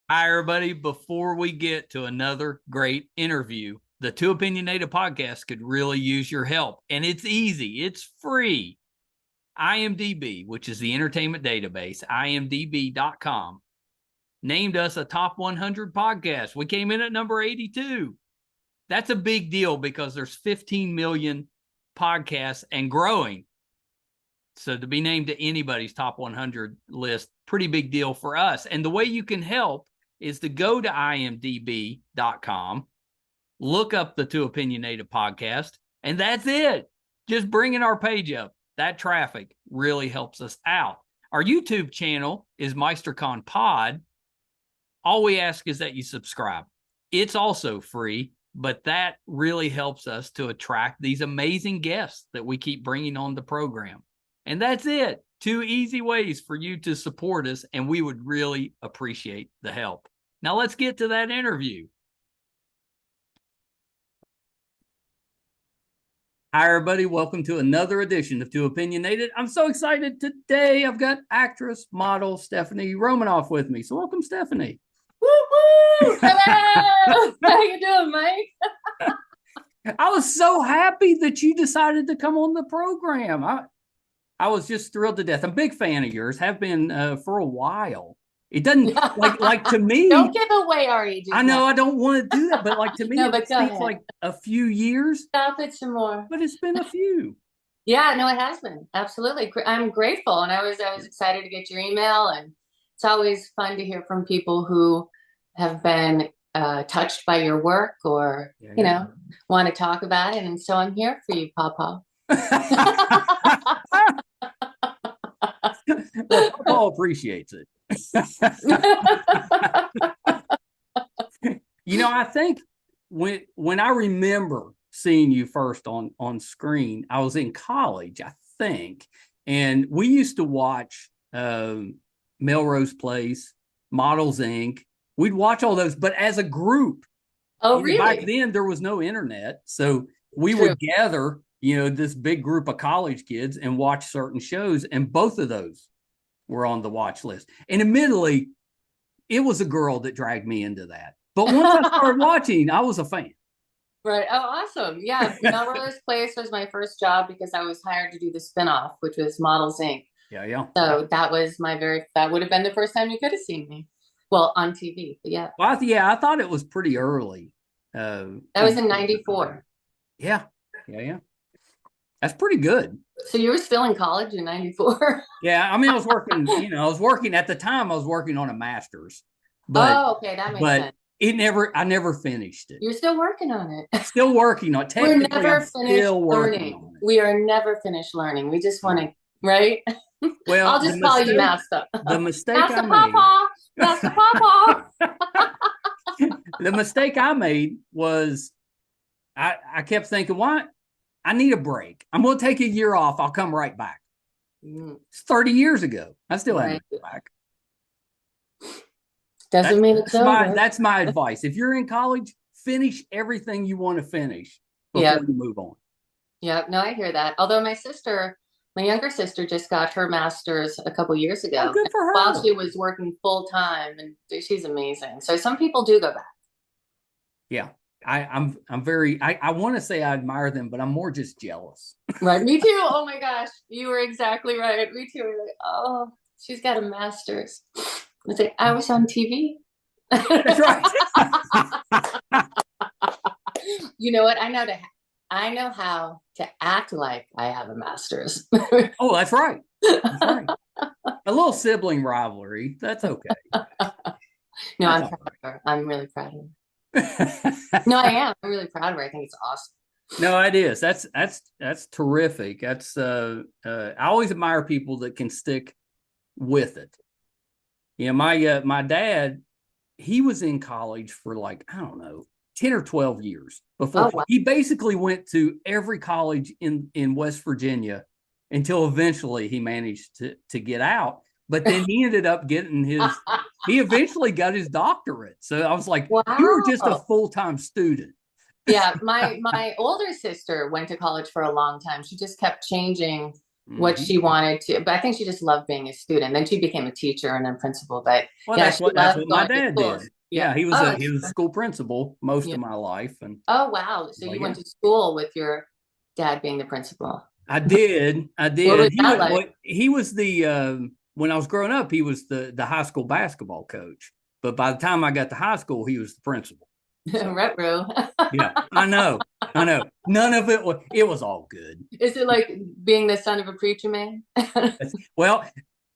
Hi, everybody. Before we get to another great interview, the Too Opinionated podcast could really use your help. And it's easy, it's free. IMDb, which is the entertainment database, imdb.com, named us a top 100 podcast. We came in at number 82. That's a big deal because there's 15 million podcasts and growing. So to be named to anybody's top 100 list, pretty big deal for us. And the way you can help is to go to imdb.com, look up the Too Opinionated podcast, and that's it. Just bringing our page up. That traffic really helps us out. Our YouTube channel is MeisterCon Pod. All we ask is that you subscribe. It's also free, but that really helps us to attract these amazing guests that we keep bringing on the program. And that's it. 2 easy ways for you to support us, and we would really appreciate the help. Now let's get to that interview. Hi, everybody. Welcome to another edition of Too Opinionated. I'm so excited today. I've got actress, model Stephanie Romanov with me. So welcome, Stephanie. Woo woo! Hello! How you doing, Mike? I was so happy that you decided to come on the program. I was just thrilled to death. I'm a big fan of yours. Have been for a while. It doesn't like to me. Don't give away our age. I know I don't want to do that, but like to me, No, it seems like a few years. Stop it some more. But it's been a few. Yeah, no, it has been. Absolutely. I'm grateful. And I was excited to get your email. And it's always fun to hear from people who have been touched by your work or, want to talk about it. And so I'm here for you, Papa. Well, Paul appreciates it. I think when I remember seeing you first on screen, I was in college, I think, and we used to watch Melrose Place, Models Inc. We'd watch all those, but as a group. Oh, really? Back then, there was no internet, so we would gather, this big group of college kids and watch certain shows, and both of those were on the watch list. And admittedly, it was a girl that dragged me into that. But once I started watching, I was a fan. Right. Oh, awesome. Yeah. Melrose Place was my first job because I was hired to do the spinoff, which was Models Inc. Yeah. So that was that would have been the first time you could have seen me. Well, on TV, but yeah. Well, I thought it was pretty early. That was in 94. Yeah. That's pretty good. So you were still in college in 94? Yeah, I mean, I was working at the time. I was working on a master's. But, okay, that makes sense. I never finished it. You're still working on it. Still working on it. Technically, We're never finished learning. We are never finished learning. We just want to, right? Well, I'll just call you Master. The mistake Master I Papa. made. Master Papa. The mistake I made was I kept thinking, why? I need a break. I'm going to take a year off. I'll come right back. It's 30 years ago. I still haven't come back. Doesn't mean it's over. That's my advice. If you're in college, finish everything you want to finish before you move on. Yeah, no, I hear that. Although my younger sister just got her master's a couple years ago. Oh, good for her. While she was working full time, and she's amazing. So some people do go back. Yeah. I'm very, I want to say I admire them, but I'm more just jealous. Right. Me too. Oh my gosh. You were exactly right. Me too. We're like, oh, she's got a master's. It's like, I was on TV. That's right. You know what? I know how to act like I have a master's. Oh, that's right. That's right. A little sibling rivalry. That's okay. No, I'm proud of her. I'm really proud of her. No, I am. I'm really proud of her. I think it's awesome. No, it is. That's terrific. That's I always admire people that can stick with it. My dad, he was in college for 10 or 12 years before. Wow. He basically went to every college in West Virginia until eventually he managed to get out. But then he ended up getting he eventually got his doctorate. So I was like, wow. You were just a full-time student. Yeah, my older sister went to college for a long time. She just kept changing what she wanted to, but I think she just loved being a student. Then she became a teacher and then principal, but Well, yeah, that's she what loved my going to dad school. did. Yeah. Yeah, he was Oh, a school principal most yeah. of my life, and Oh, wow. So well, you yeah, went to school with your dad being the principal. I did. I What was did. that like? He was the when I was growing up, he was the high school basketball coach. But by the time I got to high school, he was the principal. So Retro. yeah, I know. None of it was. It was all good. Is it like being the son of a preacher man? Well,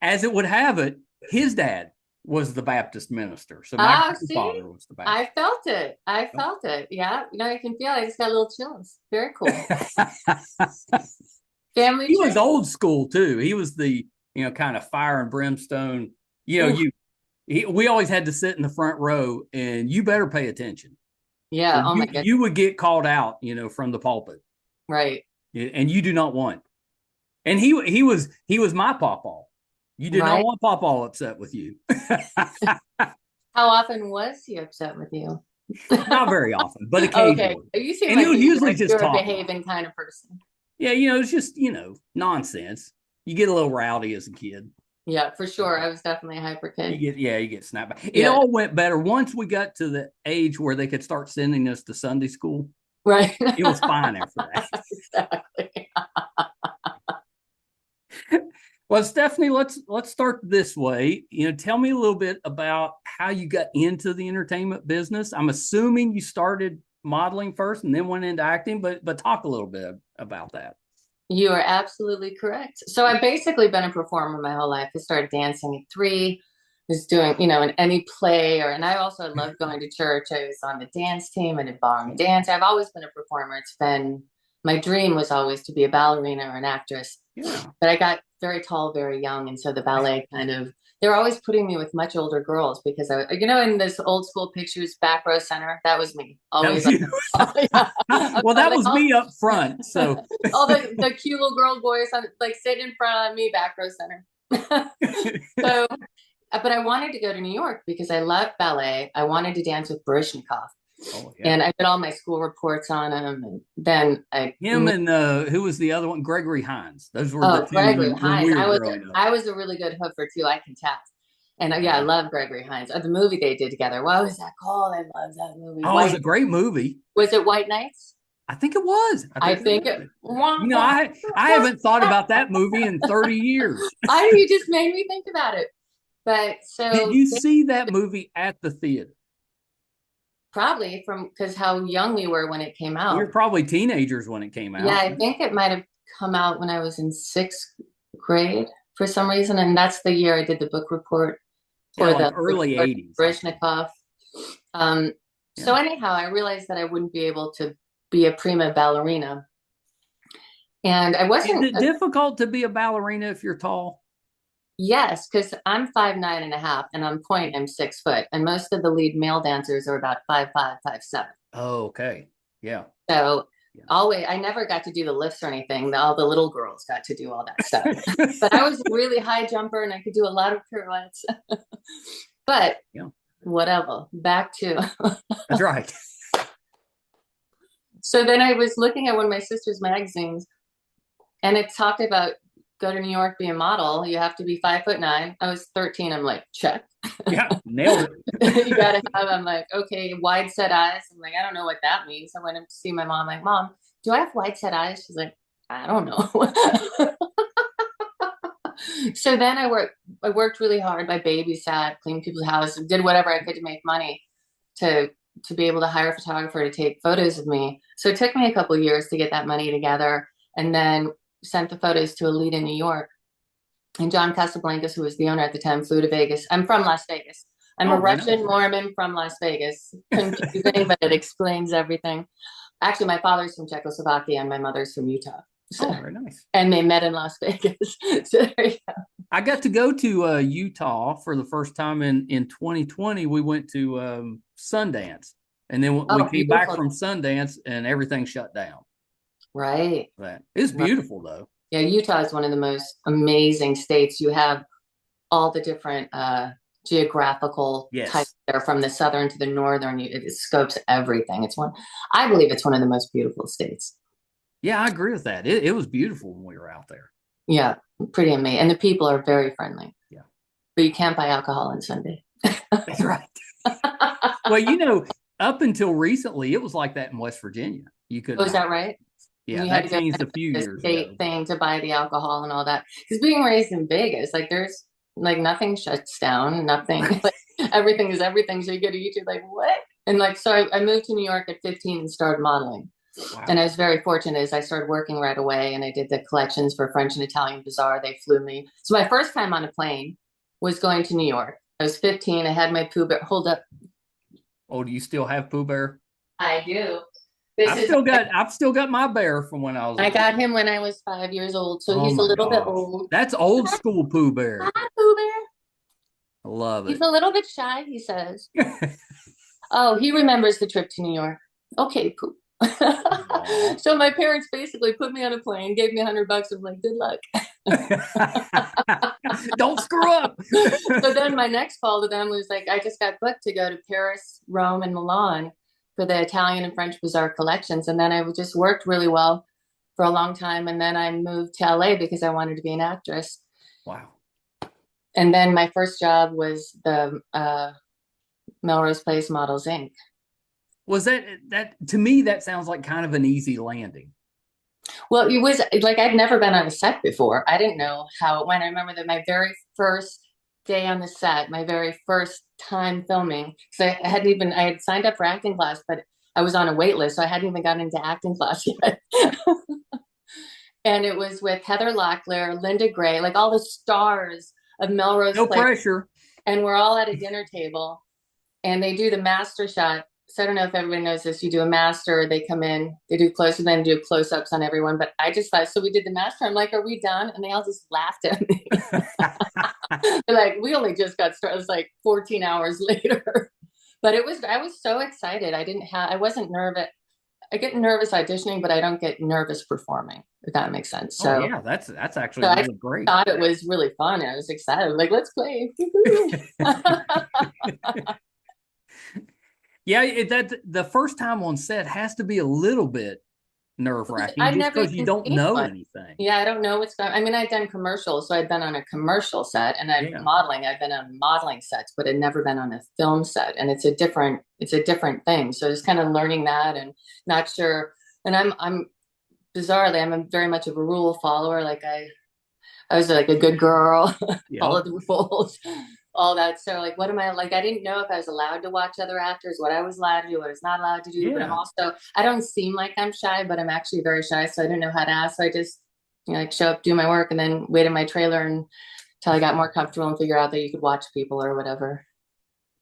as it would have it, his dad was the Baptist minister, so my Oh, see, grandfather was the Baptist. I felt it. I felt it. Yeah, I can feel it. I just got a little chills. Very cool. Family He tree. was old school too. He was the kind of fire and brimstone. We always had to sit in the front row, and you better pay attention. Yeah. Oh my you, goodness. you would get called out, from the pulpit, Right. and you do not want. And he was my pawpaw. You did not want pawpaw upset with you. How often was he upset with you? Not very often, but occasionally. Okay, you seem and like it was usually just you're a talking. behaving kind of person. Yeah, it's just nonsense. You get a little rowdy as a kid. Yeah, for sure. I was definitely a hyper kid. You get snapped back. It all went better once we got to the age where they could start sending us to Sunday school. Right. It was fine after that. Exactly. Well, Stephanie, let's start this way. Tell me a little bit about how you got into the entertainment business. I'm assuming you started modeling first and then went into acting, but talk a little bit about that. You are absolutely correct. So I've basically been a performer my whole life. I started dancing at 3, was doing, in any play, and I also loved going to church. I was on the dance team and did ballroom dance. I've always been a performer. My dream was always to be a ballerina or an actress. Yeah. But I got very tall, very young. And so the ballet they were always putting me with much older girls because in this old school pictures, back row center, that was me. Always. That was well, that was me up front. So all the cute little girl boys sitting in front of me, back row center. So, but I wanted to go to New York because I loved ballet. I wanted to dance with Baryshnikov. Oh, yeah. And I did all my school reports on him, and then who was the other one? Gregory Hines. Those were the two. Gregory Hines. I was a really good hooker too. I can tell. And I love Gregory Hines. The movie they did together. What was that called? I love that movie. Oh, it was a great movie. Was it White Nights? I think it was. I think it. I haven't thought about that movie in 30 years. You just made me think about it. But so did you see that movie at the theater? Probably because how young we were when it came out. We were probably teenagers when it came out. Yeah, I think it might have come out when I was in 6th grade for some reason. And that's the year I did the book report for the early 80s. Baryshnikov. So anyhow, I realized that I wouldn't be able to be a prima ballerina. And I wasn't. Is it difficult to be a ballerina if you're tall? Yes, because I'm 5'9.5", and on point I'm 6 foot, and most of the lead male dancers are about 5'5", 5'7". Oh, okay, yeah. So I never got to do the lifts or anything. All the little girls got to do all that stuff. But I was a really high jumper, and I could do a lot of pirouettes. But whatever. Back to that's right. So then I was looking at one of my sister's magazines, and it talked about. Go to New York, be a model. You have to be 5'9". I was 13. I'm like, check. Yeah, nailed it. You gotta have. I'm like, okay, wide set eyes. I'm like, I don't know what that means. I went up to see my mom. I'm like, Mom, do I have wide set eyes? She's like, I don't know. So then I worked really hard. I babysat, cleaned people's houses, did whatever I could to make money to be able to hire a photographer to take photos of me. So it took me a couple of years to get that money together, and then sent the photos to a lead in New York. And John Casablancas, who was the owner at the time, flew to Vegas. I'm from Las Vegas. I'm a Russian Mormon from Las Vegas. Confusing, but it explains everything. Actually, my father's from Czechoslovakia and my mother's from Utah. So, very nice. And they met in Las Vegas. So there you go. I got to go to Utah for the first time in 2020. We went to Sundance, and then we came back from Sundance, and everything shut down. Right. It's beautiful though. Yeah, Utah is one of the most amazing states. You have all the different geographical types there, from the southern to the northern. It scopes everything. I believe it's one of the most beautiful states. Yeah, I agree with that. It was beautiful when we were out there. Yeah, pretty amazing. And the people are very friendly. Yeah. But you can't buy alcohol on Sunday. That's right. Well, you know, up until recently, it was like that in West Virginia. You couldn't. Oh, is that right? Yeah, You had that to go changed to a few the years state ago. thing to buy the alcohol and all that. Because being raised in Vegas, like there's like nothing shuts down, nothing. Like, everything is everything. So you go to YouTube, like what? And like so, I moved to New York at 15 and started modeling. Wow. And I was very fortunate as I started working right away, and I did the collections for French and Italian Bazaar. They flew me. So my first time on a plane was going to New York. I was 15. I had my Pooh Bear. Hold up. Oh, do you still have Pooh Bear? I do. I've still got my bear from when I was. I got him when I was 5 years old, so Oh he's a little bit gosh. old. That's old school Pooh Bear. Hi, Pooh Bear. I love it. He's a little bit shy, he says. Oh, he remembers the trip to New York. Okay, Pooh. So my parents basically put me on a plane, gave me $100. I'm like, good luck. Don't screw up. So then my next call to them was like, I just got booked to go to Paris, Rome, and Milan for the Italian and French Bazaar collections. And then I just worked really well for a long time. And then I moved to LA because I wanted to be an actress. Wow. And then my first job was the Melrose Place Models Inc. Was that to me, that sounds like kind of an easy landing. Well, it was like I'd never been on a set before. I didn't know how it went. I remember that my very first day on the set, my very first time filming, because I had signed up for acting class, but I was on a wait list, so I hadn't even gotten into acting class yet. And it was with Heather Locklear, Linda Gray, like all the stars of Melrose No Place. pressure. And we're all at a dinner table, and they do the master shot. So I don't know if everybody knows this. You do a master, they come in, they do close, and then do close-ups on everyone. But I just thought, so we did the master. I'm like, are we done? And they all just laughed at me. They're like, we only just got started. It was like 14 hours later. But I was so excited. I wasn't nervous. I get nervous auditioning, but I don't get nervous performing, if that makes sense. So yeah, that's actually really great. I thought it was really fun. I was excited. Like, let's play. Yeah, that the first time on set has to be a little bit nerve-wracking just because you don't know anything. Yeah, I don't know what's going on. I mean, I'd done commercials, so I'd been on a commercial set, and I've been on modeling sets, but I'd never been on a film set. And it's a different thing. So just kind of learning that and not sure. And I'm bizarrely, I'm very much of a rule follower. Like I was like a good girl, follow the rules. All that. So like, what am I like? I didn't know if I was allowed to watch other actors, what I was allowed to do, what I was not allowed to do. But I don't seem like I'm shy, but I'm actually very shy. So I didn't know how to ask. So I just, like show up, do my work, and then wait in my trailer until I got more comfortable and figure out that you could watch people or whatever.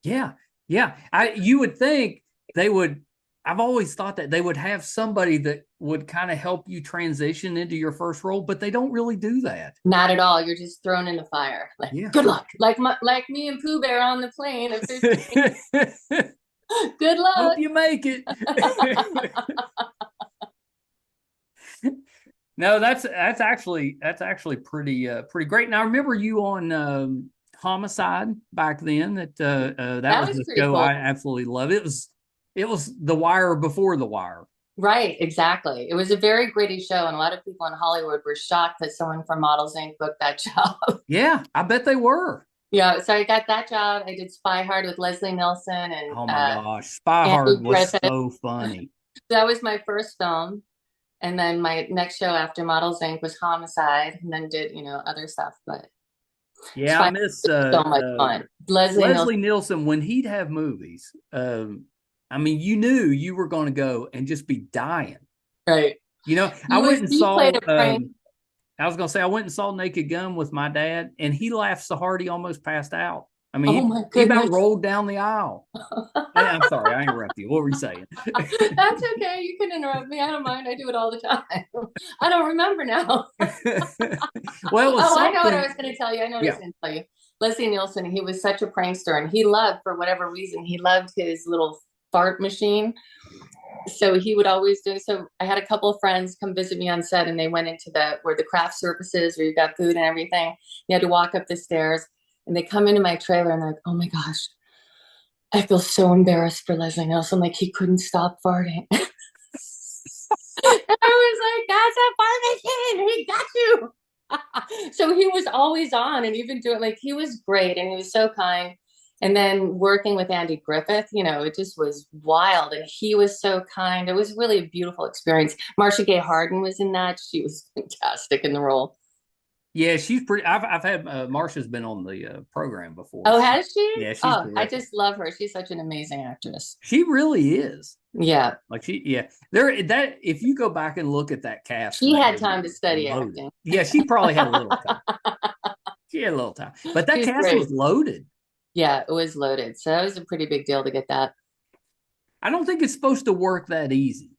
Yeah. Yeah. You would think they would. I've always thought that they would have somebody that would kind of help you transition into your first role, but they don't really do that. Not at all. You're just thrown in the fire. Like, good luck. Like me and Pooh Bear on the plane at 15. Good luck. Hope you make it. No, that's actually pretty great. Now I remember you on Homicide back then. That was the show cool. I absolutely loved. It was The Wire before The Wire. Right, exactly. It was a very gritty show, and a lot of people in Hollywood were shocked that someone from Models Inc. booked that job. Yeah, I bet they were. Yeah, so I got that job. I did Spy Hard with Leslie Nielsen, and oh my gosh, Spy Hard was so funny. That was my first film, and then my next show after Models Inc. was Homicide, and then did other stuff. But yeah, I miss so much fun. Leslie Nielsen when he'd have movies. I mean, you knew you were going to go and just be dying. Right. I went and saw, I was going to say, I went and saw Naked Gun with my dad, and he laughed so hard he almost passed out. I mean, he about rolled down the aisle. I'm sorry, I interrupted you. What were you saying? That's okay. You can interrupt me. I don't mind. I do it all the time. I don't remember now. Well, I know what I was going to tell you. I know what I was going to tell you. Leslie Nielsen, he was such a prankster, and he loved, for whatever reason, he loved his little fart machine. So he would always do. So I had a couple of friends come visit me on set, and they went into where the craft services, where you got food and everything. You had to walk up the stairs, and they come into my trailer, and they're like, "Oh my gosh, I feel so embarrassed for Leslie Nielsen. Like he couldn't stop farting." And I was like, "That's a fart machine. He got you." So he was always on and even doing like he was great and he was so kind. And then working with Andy Griffith, it just was wild. And he was so kind. It was really a beautiful experience. Marcia Gay Harden was in that. She was fantastic in the role. Yeah, she's pretty. I've had Marsha's been on the program before. Oh, has she? Yeah, she's Oh, I terrific. just love her. She's such an amazing actress. She really is. Yeah. Like there that if you go back and look at that cast, She had man, time to study loaded. acting. Yeah, she probably had a little time. She had a little time, but that She's cast great. was loaded. Yeah, it was loaded. So that was a pretty big deal to get that. I don't think it's supposed to work that easy.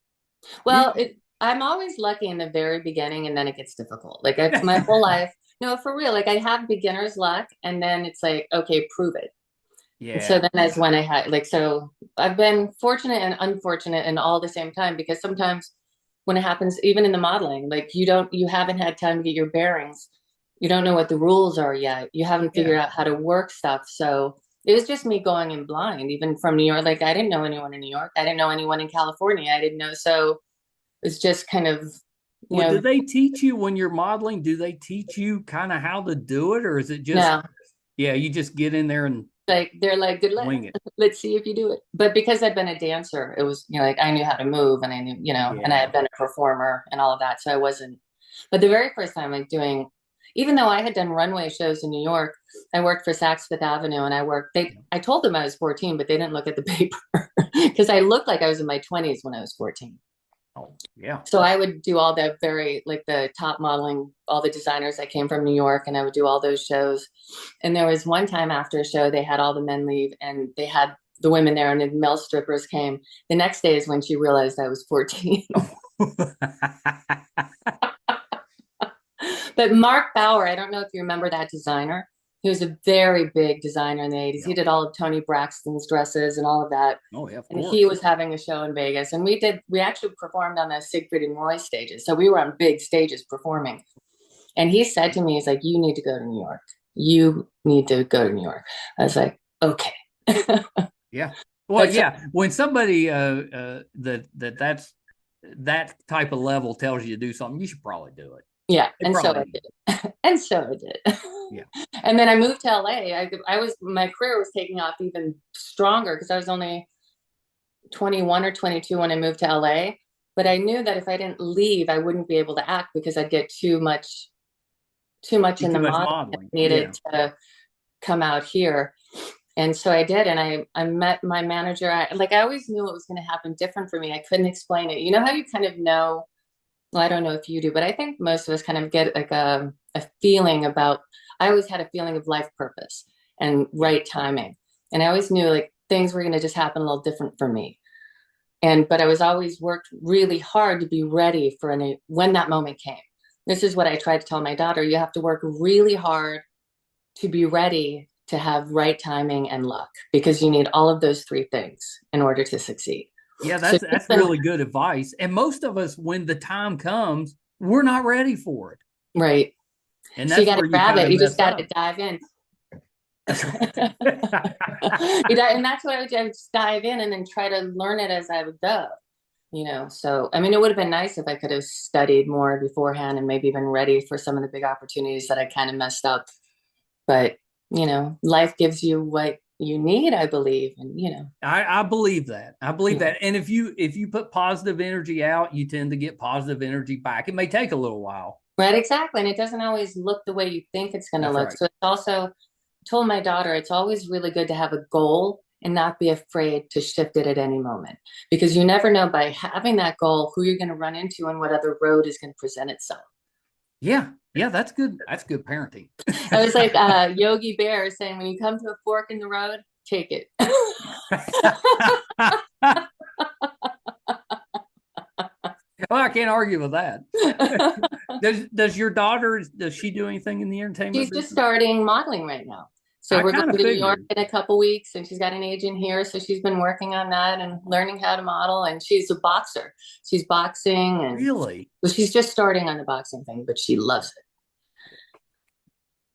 Well, I'm always lucky in the very beginning and then it gets difficult. Like my whole life, no, for real. Like I have beginner's luck and then it's like, okay, prove it. And so Yeah, then that's when I had so I've been fortunate and unfortunate in all the same time because sometimes when it happens, even in the modeling, like you haven't had time to get your bearings. You don't know what the rules are yet. You haven't figured out how to work stuff. So it was just me going in blind, even from New York. Like I didn't know anyone in New York. I didn't know anyone in California. I didn't know. So it's just kind of, Well, do they teach you when you're modeling? Do they teach you kind of how to do it, or is it just no, you just get in there and like they're like, good luck. wing it? Let's see if you do it. But because I've been a dancer, it was, like I knew how to move and I knew, and I had been a performer and all of that. So I wasn't, but the very first time like even though I had done runway shows in New York, I worked for Saks Fifth Avenue and I told them I was 14, but they didn't look at the paper because I looked like I was in my 20s when I was 14. Oh, yeah. So I would do all the the top modeling, all the designers that came from New York, and I would do all those shows. And there was one time after a show, they had all the men leave and they had the women there and the male strippers came. The next day is when she realized I was 14. But Mark Bauer, I don't know if you remember that designer. He was a very big designer in the 80s. He did all of Toni Braxton's dresses and all of that. Oh, yeah. And he was having a show in Vegas. And we actually performed on the Siegfried and Roy stages. So we were on big stages performing. And he said to me, he's like, you need to go to New York. You need to go to New York. I was like, okay. Yeah. Well, yeah. When somebody that's that type of level tells you to do something, you should probably do it. Yeah, and so I did. And so I did. Yeah. And then I moved to LA. My career was taking off even stronger because I was only 21 or 22 when I moved to LA. But I knew that if I didn't leave, I wouldn't be able to act because I'd get too much in the modeling. I needed to come out here. And so I did. And I met my manager. I always knew it was going to happen different for me. I couldn't explain it. You know how you kind of know. Well, I don't know if you do, but I think most of us kind of get like a feeling about, I always had a feeling of life purpose and right timing. And I always knew like things were going to just happen a little different for me. But I was always worked really hard to be ready for when that moment came. This is what I tried to tell my daughter. You have to work really hard to be ready to have right timing and luck because you need all of those three things in order to succeed. Yeah, that's really good advice. And most of us, when the time comes, we're not ready for it. Right. And so you got to grab it. You just got to dive in. And that's what I would just dive in and then try to learn it as I would go. So I mean, it would have been nice if I could have studied more beforehand and maybe been ready for some of the big opportunities that I kind of messed up. But, life gives you what you need, I believe. And I believe that. That. And if you put positive energy out, you tend to get positive energy back. It may take a little while. Right, exactly. And it doesn't always look the way you think it's going to look. Right. So it's also told my daughter, it's always really good to have a goal and not be afraid to shift it at any moment, because you never know by having that goal who you're going to run into and what other road is going to present itself. Yeah. Yeah, that's good. That's good parenting. I was like Yogi Bear saying, when you come to a fork in the road, take it. Well, I can't argue with that. Does your daughter, does she do anything in the entertainment business? She's just starting modeling right now. So we're going to New York in a couple weeks, and she's got an agent here. So she's been working on that and learning how to model. And she's a boxer. She's boxing. And really? Well, she's just starting on the boxing thing, but she loves it.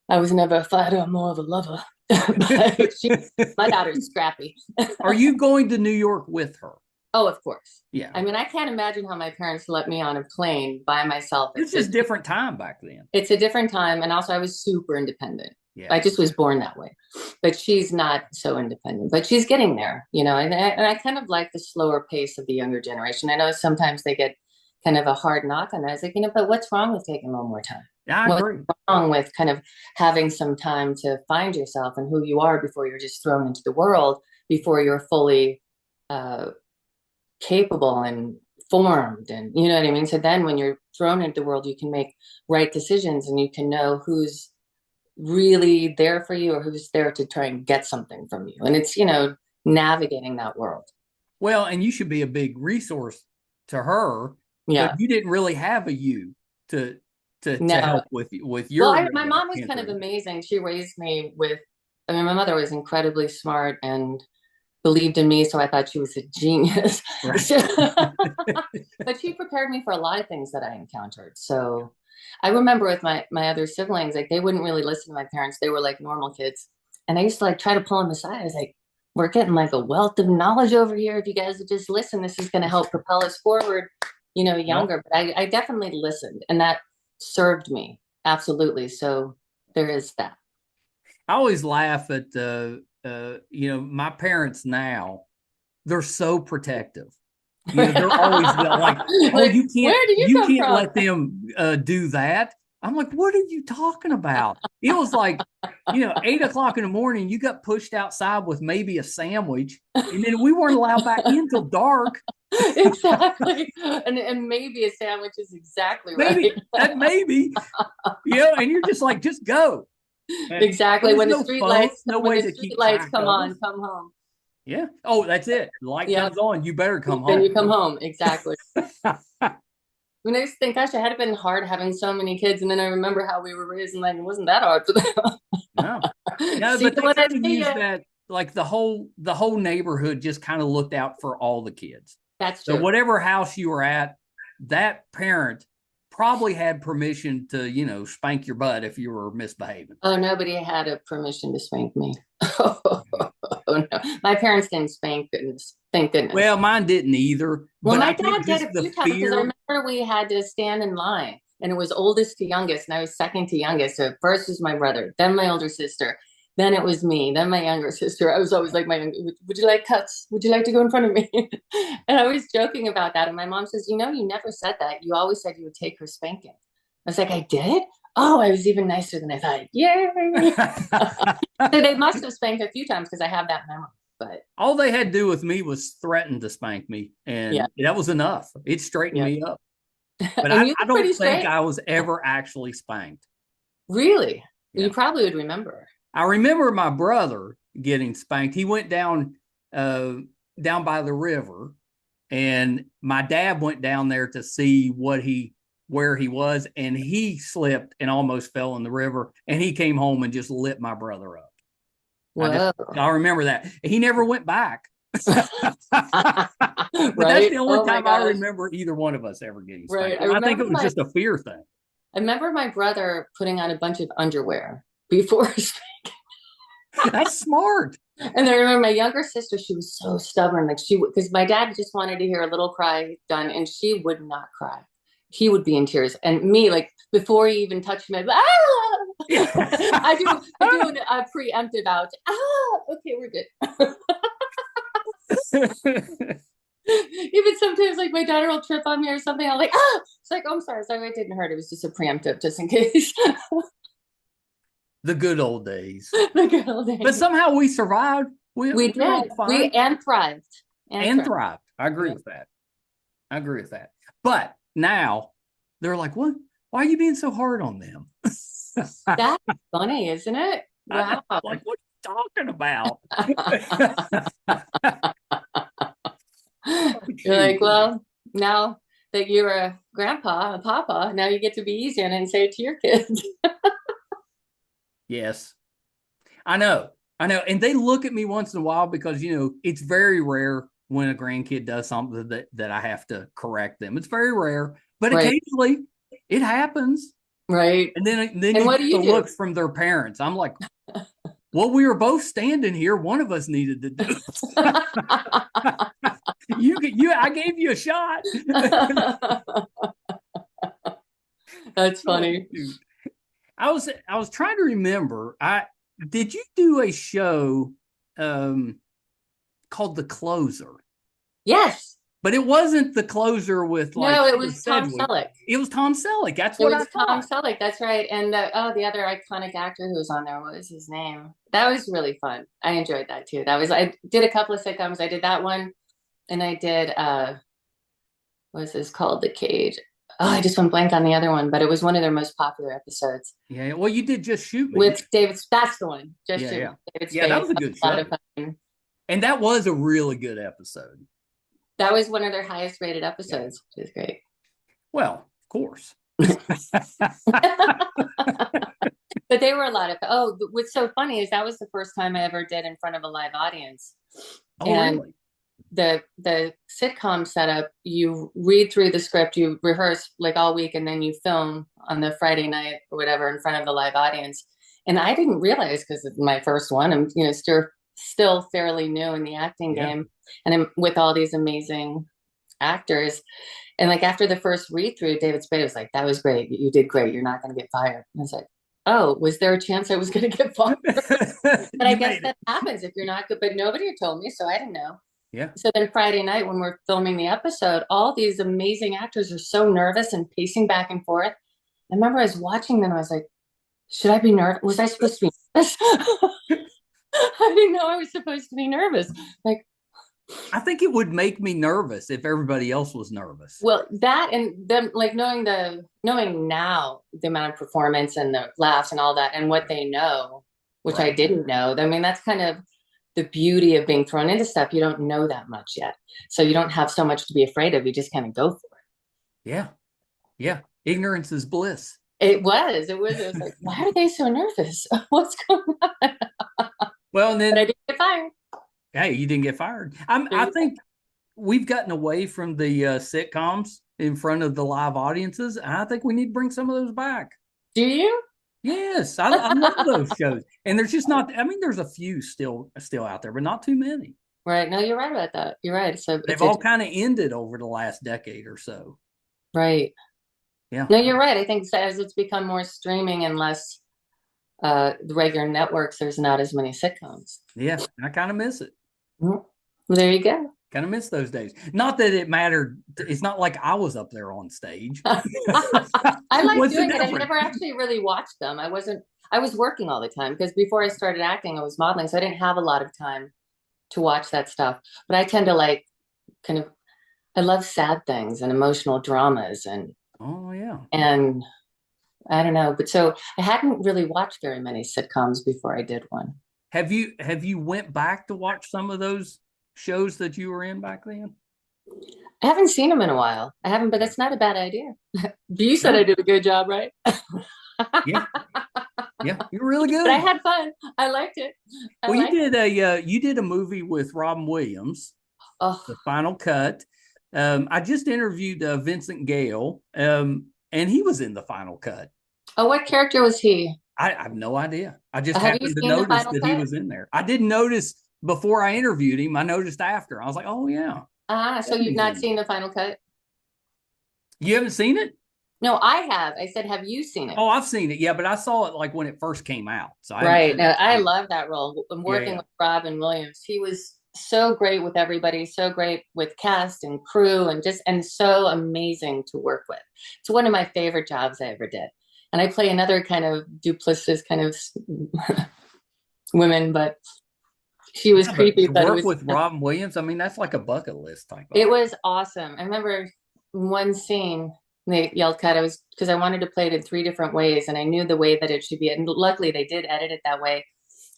I was never a fighter, I'm more of a lover. My daughter's scrappy. Are you going to New York with her? Oh, of course. Yeah. I mean, I can't imagine how my parents let me on a plane by myself. It's just different time back then. It's a different time. And also I was super independent. Yeah. I just was born that way. But she's not so independent, but she's getting there, you know, and I kind of like the slower pace of the younger generation. I know sometimes they get kind of a hard knock on that. I was like, you know, but what's wrong with taking a little more time? I agree. What's wrong with kind of having some time to find yourself and who you are before you're just thrown into the world, before you're fully capable and formed, and you know what I mean? So then when you're thrown into the world, you can make right decisions and you can know who's really there for you or who's there to try and get something from you. And it's, you know, navigating that world. Well, and you should be a big resource to her. Yeah. But you didn't really have a you to No. help with your. Well, my mom was kind of amazing. She raised me with, I mean, my mother was incredibly smart and believed in me, so I thought she was a genius. Right. But she prepared me for a lot of things that I encountered. So I remember with my other siblings, like they wouldn't really listen to my parents. They were like normal kids. And I used to like try to pull them aside. I was like, we're getting like a wealth of knowledge over here. If you guys would just listen, this is going to help propel us forward, you know, younger. But I definitely listened, and that served me. Absolutely. So there is that. I always laugh at you know, my parents now, they're so protective. You know, they're always like, oh, you can't let them do that. I'm like, what are you talking about? It was like, you know, 8 o'clock in the morning, you got pushed outside with maybe a sandwich, and then we weren't allowed back in until dark. Exactly. And maybe a sandwich is exactly right. Maybe. You know, and you're just like, just go. And exactly. When the street lights, come on, come home. Yeah. Oh, that's it. The light comes on, you better come home. Then you come home. Exactly. I mean, I just think, gosh, it had been hard having so many kids. And then I remember how we were raised, and like, it wasn't that hard for them. No. No, but they kind of used that, like the whole neighborhood just kind of looked out for all the kids. That's true. So whatever house you were at, that parent probably had permission to, you know, spank your butt if you were misbehaving. Oh, nobody had a permission to spank me. Oh, no. My parents didn't spank, goodness. Thank goodness. Well, mine didn't either. Well, my dad did a few times, because I remember we had to stand in line, and it was oldest to youngest, and I was second to youngest. So first was my brother, then my older sister, then it was me, then my younger sister. I was always like, would you like cuts? Would you like to go in front of me? And I was joking about that. And my mom says, you know, you never said that. You always said you would take her spanking. I was like, I did? Oh, I was even nicer than I thought. Yay! So they must have spanked a few times, because I have that memory. But all they had to do with me was threaten to spank me, and that was enough. It straightened me up. But I don't think I was ever actually spanked. Really? Yeah. You probably would remember. I remember my brother getting spanked. He went down by the river, and my dad went down there to see where he was, and he slipped and almost fell in the river, and he came home and just lit my brother up. I remember that. He never went back. But that's the only time I remember either one of us ever getting spanked. Right. I think it was just a fear thing. I remember my brother putting on a bunch of underwear before spanking. That's smart. And I remember my younger sister, she was so stubborn. Like because my dad just wanted to hear a little cry done, and she would not cry. He would be in tears. And me, like, before he even touched me, I'd be, I do a preemptive out. Okay, we're good. Even sometimes, like, my daughter will trip on me or something. I'm like, it's like, oh, I'm sorry, it didn't hurt. It was just a preemptive, just in case. The good old days. The good old days. But somehow we survived. We did. And thrived. And thrived. I agree with that. But now they're like, what? Why are you being so hard on them? That's funny, isn't it? Wow. Like, what are you talking about? You're like, well, now that you're a grandpa, a papa, now you get to be easy and say it to your kids. Yes, I know. And they look at me once in a while, because, you know, it's very rare when a grandkid does something that I have to correct them. It's very rare, but occasionally it happens. Right. And then you get the looks from their parents. I'm like, well, we were both standing here. One of us needed to do it. I gave you a shot. That's funny. I was trying to remember. Did you do a show called The Closer? Yes. But it wasn't The Closer with No, it was Tom Selleck. It was Tom Selleck. That's It what was I thought. Tom Selleck. That's right. And the other iconic actor who was on there, what was his name? That was really fun. I enjoyed that too. I did a couple of sitcoms. I did that one, and I did what was this called? The Cage. Oh, I just went blank on the other one, but it was one of their most popular episodes. Yeah. Well, you did Just Shoot Me with David. That's the one. Just Shoot Me. David Spade. Yeah, that was a good show. And that was a really good episode. That was one of their highest rated episodes, which is great. Well, of course. But they were a lot of, what's so funny is that was the first time I ever did in front of a live audience. Oh, and really? The sitcom setup, you read through the script, you rehearse like all week, and then you film on the Friday night or whatever in front of the live audience. And I didn't realize, because it's my first one, I'm still fairly new in the acting game, and I'm with all these amazing actors. And like after the first read through, David Spade was like, "That was great. You did great. You're not going to get fired." And I was like, "Oh, was there a chance I was going to get fired?" But I guess that happens if you're not good. But nobody had told me, so I didn't know. Yeah. So then Friday night when we're filming the episode, all these amazing actors are so nervous and pacing back and forth. I remember I was watching them. I was like, "Should I be nervous? Was I supposed to be nervous?" I didn't know I was supposed to be nervous. Like, I think it would make me nervous if everybody else was nervous. Well, that and them, like knowing now the amount of performance and the laughs and all that and what they know, which I didn't know. I mean, that's kind of the beauty of being thrown into stuff. You don't know that much yet. So you don't have so much to be afraid of. You just kind of go for it. Yeah. Yeah. Ignorance is bliss. It was like, why are they so nervous? What's going on? Well, and then but I didn't get fired. Hey, you didn't get fired. I think we've gotten away from the sitcoms in front of the live audiences. And I think we need to bring some of those back. Do you? Yes, I love those shows. And there's just not. I mean, there's a few still out there, but not too many. Right. No, you're right about that. You're right. So they've all kind of ended over the last decade or so. Right. Yeah. No, you're right. I think as it's become more streaming and less the regular networks, there's not as many sitcoms. Yeah, I kind of miss it. Well, there you go. Kind of miss those days. Not that it mattered. It's not like I was up there on stage. I like doing it. I never actually really watched them. I was working all the time because before I started acting, I was modeling. So I didn't have a lot of time to watch that stuff. But I tend to like I love sad things and emotional dramas and and I don't know. But so I hadn't really watched very many sitcoms before I did one. Have you went back to watch some of those shows that you were in back then? I haven't seen them in a while. I haven't, but that's not a bad idea. You said I did a good job, right? Yeah, you're really good. But I had fun. I liked it. You did a movie with Robin Williams, The Final Cut. I just interviewed Vincent Gale, and he was in The Final Cut. Oh, what character was he? I have no idea. I just happened to notice that he was in there. I didn't notice before I interviewed him. I noticed after. I was like, oh, yeah. So you've not seen The Final Cut? You haven't seen it? No, I have. I said, have you seen it? Oh, I've seen it. Yeah, but I saw it like when it first came out. So I love that role. I'm working with Robin Williams. He was so great with everybody, so great with cast and crew, and so amazing to work with. It's one of my favorite jobs I ever did. And I play another kind of duplicitous kind of woman, but she was creepy. But work with Robin Williams, I mean, that's like a bucket list type. It was awesome. I remember one scene they yelled cut. Because I wanted to play it in 3 different ways, and I knew the way that it should be. And luckily, they did edit it that way.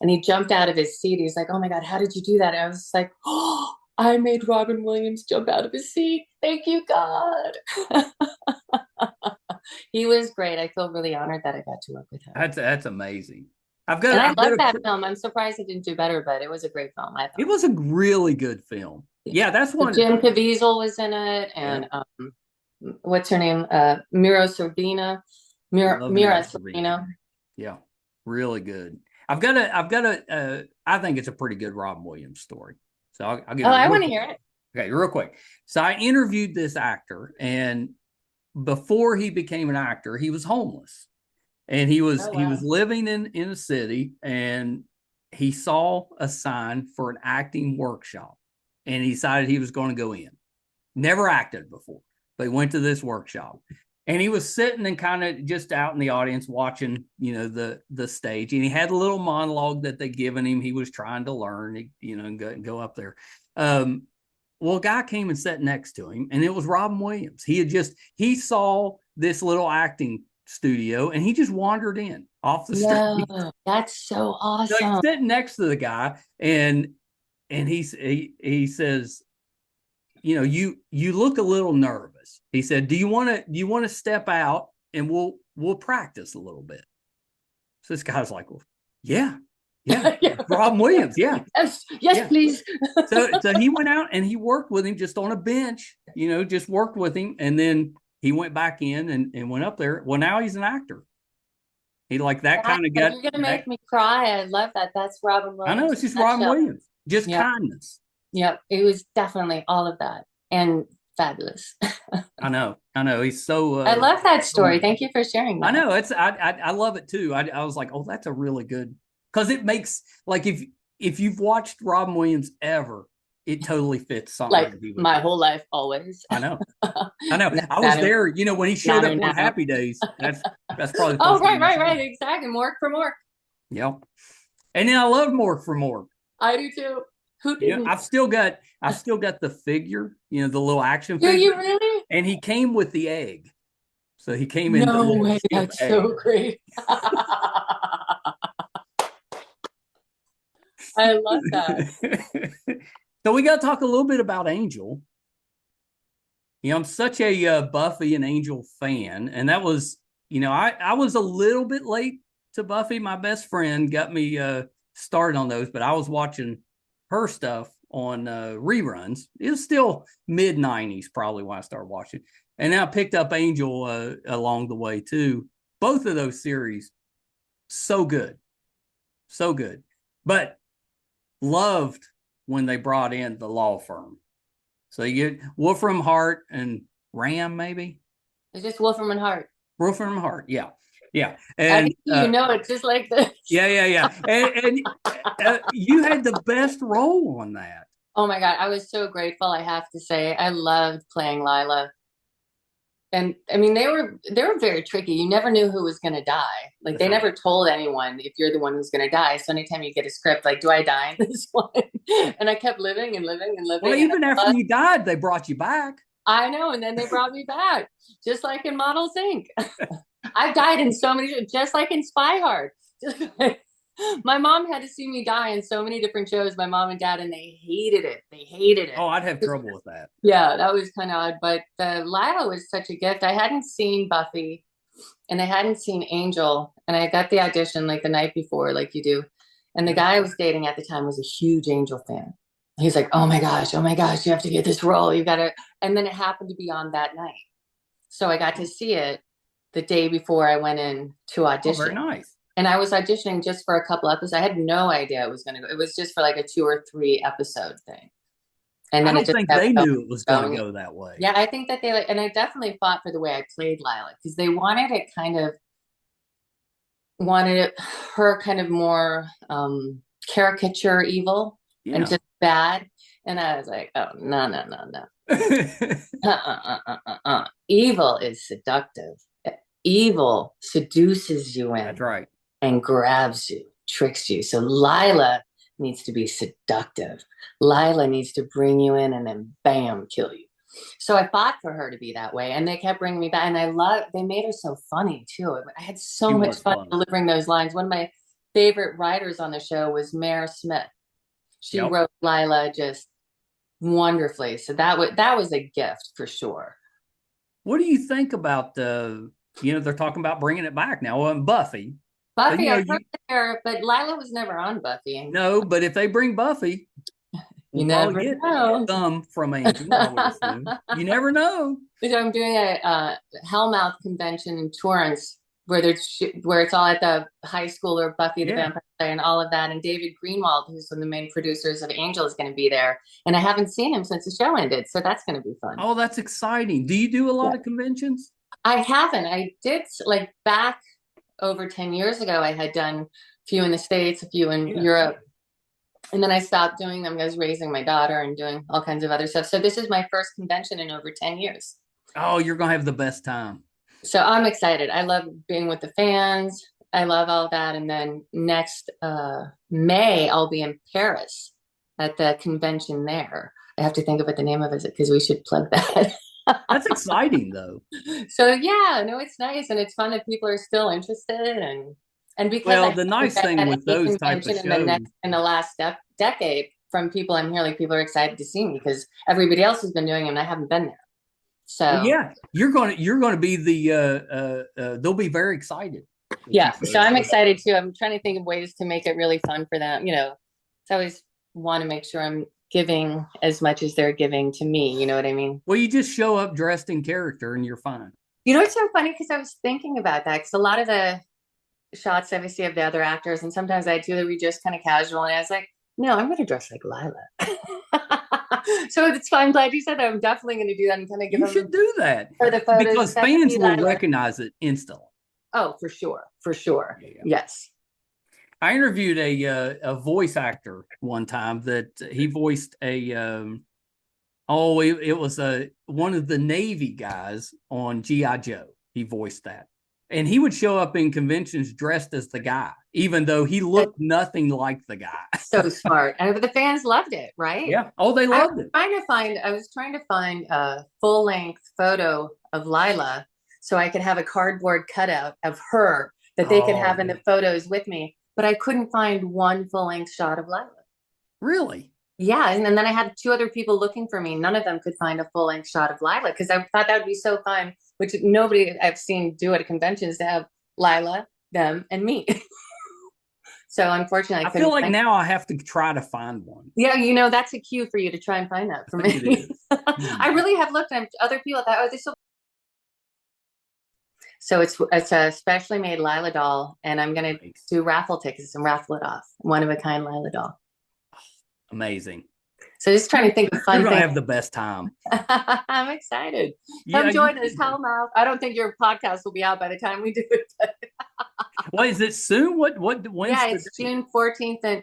And he jumped out of his seat. He's like, "Oh my God, how did you do that?" And I was like, "Oh, I made Robin Williams jump out of his seat. Thank you, God." He was great. I feel really honored that I got to work with him. That's amazing. I love that film. I'm surprised it didn't do better, but it was a great film. I thought it was a really good film. Yeah, that's one. Jim Caviezel was in it, and what's her name? Mira Sorvino. Yeah, really good. I think it's a pretty good Robin Williams story. So I'll give it. I want to hear it. Okay, real quick. So I interviewed this actor, and before he became an actor, he was homeless, and he was Oh, he was wow. living in a city, and he saw a sign for an acting workshop, and he decided he was going to go in. Never acted before, but he went to this workshop, and he was sitting and kind of just out in the audience watching, the stage, and he had a little monologue that they given him. He was trying to learn, and go up there. Well, a guy came and sat next to him, and it was Robin Williams. He saw this little acting studio, and he just wandered in off the street. No, that's so So he's awesome. sitting next to the guy, and he says, you look a little nervous. He said, do you want to step out and we'll practice a little bit? So this guy's like, well, yeah. Yeah. Robin Williams. Yeah. Yes, Yeah. please. So he went out and he worked with him just on a bench, just worked with him. And then he went back in and went up there. Well, now he's an actor. He like that kind of got. You're gonna make me cry. I love that. That's Robin Williams. I know, it's just Robin Williams. Just kindness. Yep. It was definitely all of that and fabulous. I know. He's so. I love that story. Thank you for sharing that. I know I love it too. I was like, oh, that's a really good, because it makes, like, if you've watched Robin Williams ever, it totally fits something. Like my whole life, always. I know. I was there, when he showed up on Happy Days. That's probably. Oh, right. Exactly. Mork for Mork. Yeah. And then I love Mork for Mork. I do too. Who didn't? I've still got the figure, the little action figure. Do you really? And he came with the egg. So he came in. No way. That's so great. I love that. So we got to talk a little bit about Angel. I'm such a Buffy and Angel fan, and that was, I was a little bit late to Buffy. My best friend got me started on those, but I was watching her stuff on reruns. It was still mid-90s probably when I started watching, and then I picked up Angel along the way too. Both of those series, so good, but loved when they brought in the law firm. So you get Wolfram Hart and Ram, maybe? It's just Wolfram and Hart. Wolfram Hart, yeah. And it's just like this. Yeah. And you had the best role on that. Oh my God, I was so grateful, I have to say. I loved playing Lilah. And I mean, they were very tricky. You never knew who was going to die. Like, they never told anyone if you're the one who's going to die. So anytime you get a script, like, do I die in this one? And I kept living and living and living. Well, even after you died, they brought you back. I know. And then they brought me back, just like in Models Inc. I've died in so many, just like in Spy Hard. My mom had to see me die in so many different shows, my mom and dad, and they hated it. Oh, I'd have trouble with that. Yeah, that was kind of odd. But Lilah was such a gift. I hadn't seen Buffy and I hadn't seen Angel. And I got the audition like the night before, like you do. And the guy I was dating at the time was a huge Angel fan. He's like, oh my gosh, you have to get this role. You got to. And then it happened to be on that night. So I got to see it the day before I went in to audition. Oh, very nice. And I was auditioning just for a couple episodes. I had no idea it was going to go. It was just for like a 2 or 3 episode thing. And then I don't think they knew it was going to go that way. Yeah, I think that they and I definitely fought for the way I played Lilah, because they wanted her kind of more caricature evil and just bad. And I was like, oh, no. Evil is seductive. Evil seduces you in. That's right. And grabs you, tricks you. So Lilah needs to be seductive. Lilah needs to bring you in and then bam, kill you. So I fought for her to be that way, and they kept bringing me back. And they made her so funny too. I had so much fun delivering those lines. One of my favorite writers on the show was Mare Smith. She wrote Lilah just wonderfully. So that was a gift for sure. What do you think about they're talking about bringing it back now on Buffy. Buffy, I heard there, but Lilah was never on Buffy. No, but if they bring Buffy, you never get know. Some from Angel. You never know. I'm doing a Hellmouth convention in Torrance where it's all at the high school or Buffy the Yeah. Vampire Slayer and all of that. And David Greenwald, who's one of the main producers of Angel, is going to be there. And I haven't seen him since the show ended, so that's going to be fun. Oh, that's exciting. Do you do a lot of conventions? I haven't. I did like back over 10 years ago. I had done a few in the States, a few in Europe. And then I stopped doing them. I was raising my daughter and doing all kinds of other stuff. So this is my first convention in over 10 years. Oh, you're going to have the best time. So I'm excited. I love being with the fans. I love all that. And then next May, I'll be in Paris at the convention there. I have to think of what the name of it is because we should plug that. That's exciting, though. So yeah, no, it's nice and it's fun that people are still interested and because the nice thing with those types of shows in the last decade from people I'm hearing, like people are excited to see me because everybody else has been doing it and I haven't been there. So you're going to be they'll be very excited. Yeah, so I'm excited too. I'm trying to think of ways to make it really fun for them. So I always want to make sure I'm giving as much as they're giving to me. You know what I mean? Well, you just show up dressed in character and you're fine. It's so funny because I was thinking about that because a lot of the shots that I see of the other actors, and sometimes I do, they just kind of casual, and I was like, no, I'm going to dress like Lilah. So it's fine. I'm glad you said that. I'm definitely going to do that and kind of give them. You should do that for the photos, because fans will recognize it instantly. Oh, for sure. Yeah. Yes. I interviewed a voice actor one time that he voiced it was one of the Navy guys on G.I. Joe. He voiced that. And he would show up in conventions dressed as the guy, even though he looked nothing like the guy. So smart. And the fans loved it, right? Yeah. Oh, they loved it. I was trying to find a full-length photo of Lilah so I could have a cardboard cutout of her that they could have in the photos with me. But I couldn't find one full-length shot of Lilah. Really? Yeah. And then I had two other people looking for me. None of them could find a full-length shot of Lilah because I thought that would be so fun, which nobody I've seen do at a convention is to have Lilah, them, and me. So unfortunately, I feel like now I have to try to find one. Yeah, that's a cue for you to try and find that for me. I really have looked at other people that they're so it's a specially made Lilah doll, and I'm gonna do raffle tickets and raffle it off. One of a kind Lilah doll. Amazing. So just trying to think of fun. You're gonna have the best time. I'm excited. Come join us. Hellmouth. I don't think your podcast will be out by the time we do it. Well, is it soon? When? Yeah, it's June 14th and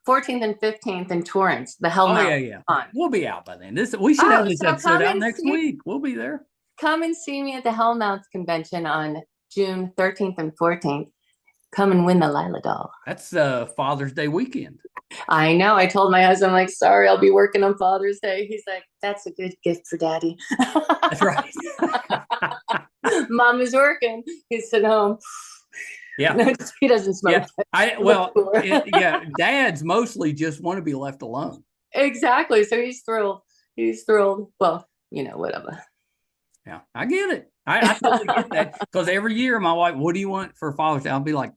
14th and 15th in Torrance. The Hellmouth. Oh yeah. We'll be out by then. We should have this episode out next week. We'll be there. Come and see me at the Hellmouth convention on June 13th and 14th. Come and win the Lilah doll. That's Father's Day weekend. I know. I told my husband, like, sorry, I'll be working on Father's Day. He's like, that's a good gift for Daddy. That's right. Mom is working. He's at home. Yeah. No, he doesn't smoke. Yeah. Dads mostly just want to be left alone. Exactly. So he's thrilled. Well, whatever. Yeah, I get it. I totally get that because every year my wife, what do you want for Father's Day? I'll be like,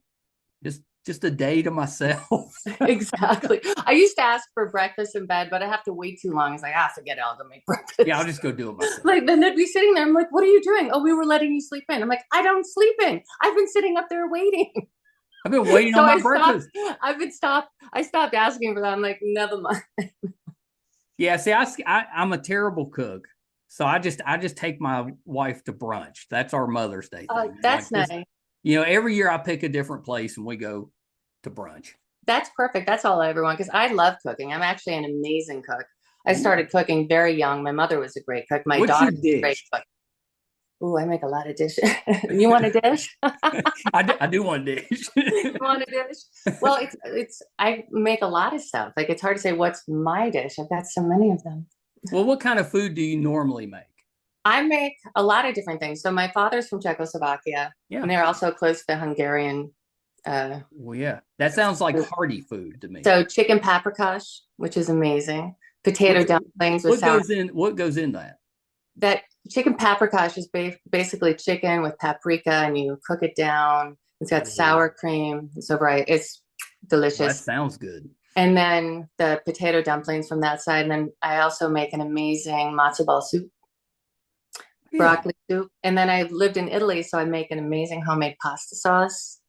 just a day to myself. Exactly. I used to ask for breakfast in bed, but I have to wait too long. It's like, forget it. I'll go make breakfast. Yeah, I'll just go do it myself. Like, then they'd be sitting there. I'm like, what are you doing? Oh, we were letting you sleep in. I'm like, I don't sleep in. I've been sitting up there waiting. I've been waiting on my breakfast. I stopped asking for that. I'm like, never mind. Yeah, see, I'm a terrible cook. So I just take my wife to brunch. That's our Mother's Day thing. Oh, that's nice. Every year I pick a different place and we go to brunch. That's perfect. That's all I ever want because I love cooking. I'm actually an amazing cook. I started cooking very young. My mother was a great cook. My daughter was a great cook. Ooh, I make a lot of dishes. You want a dish? I do want a dish. You want a dish? Well, I make a lot of stuff. Like, it's hard to say what's my dish. I've got so many of them. Well, what kind of food do you normally make? I make a lot of different things. So my father's from Czechoslovakia, and they're also close to the Hungarian. Well, yeah, that sounds like hearty food to me. So chicken paprikash, which is amazing. Potato dumplings with sour. What goes in that? That chicken paprikash is basically chicken with paprika, and you cook it down. It's got sour cream. It's so bright. It's delicious. Well, that sounds good. And then the potato dumplings from that side. And then I also make an amazing matzo ball soup. Yeah. broccoli soup. And then I lived in Italy, so I make an amazing homemade pasta sauce.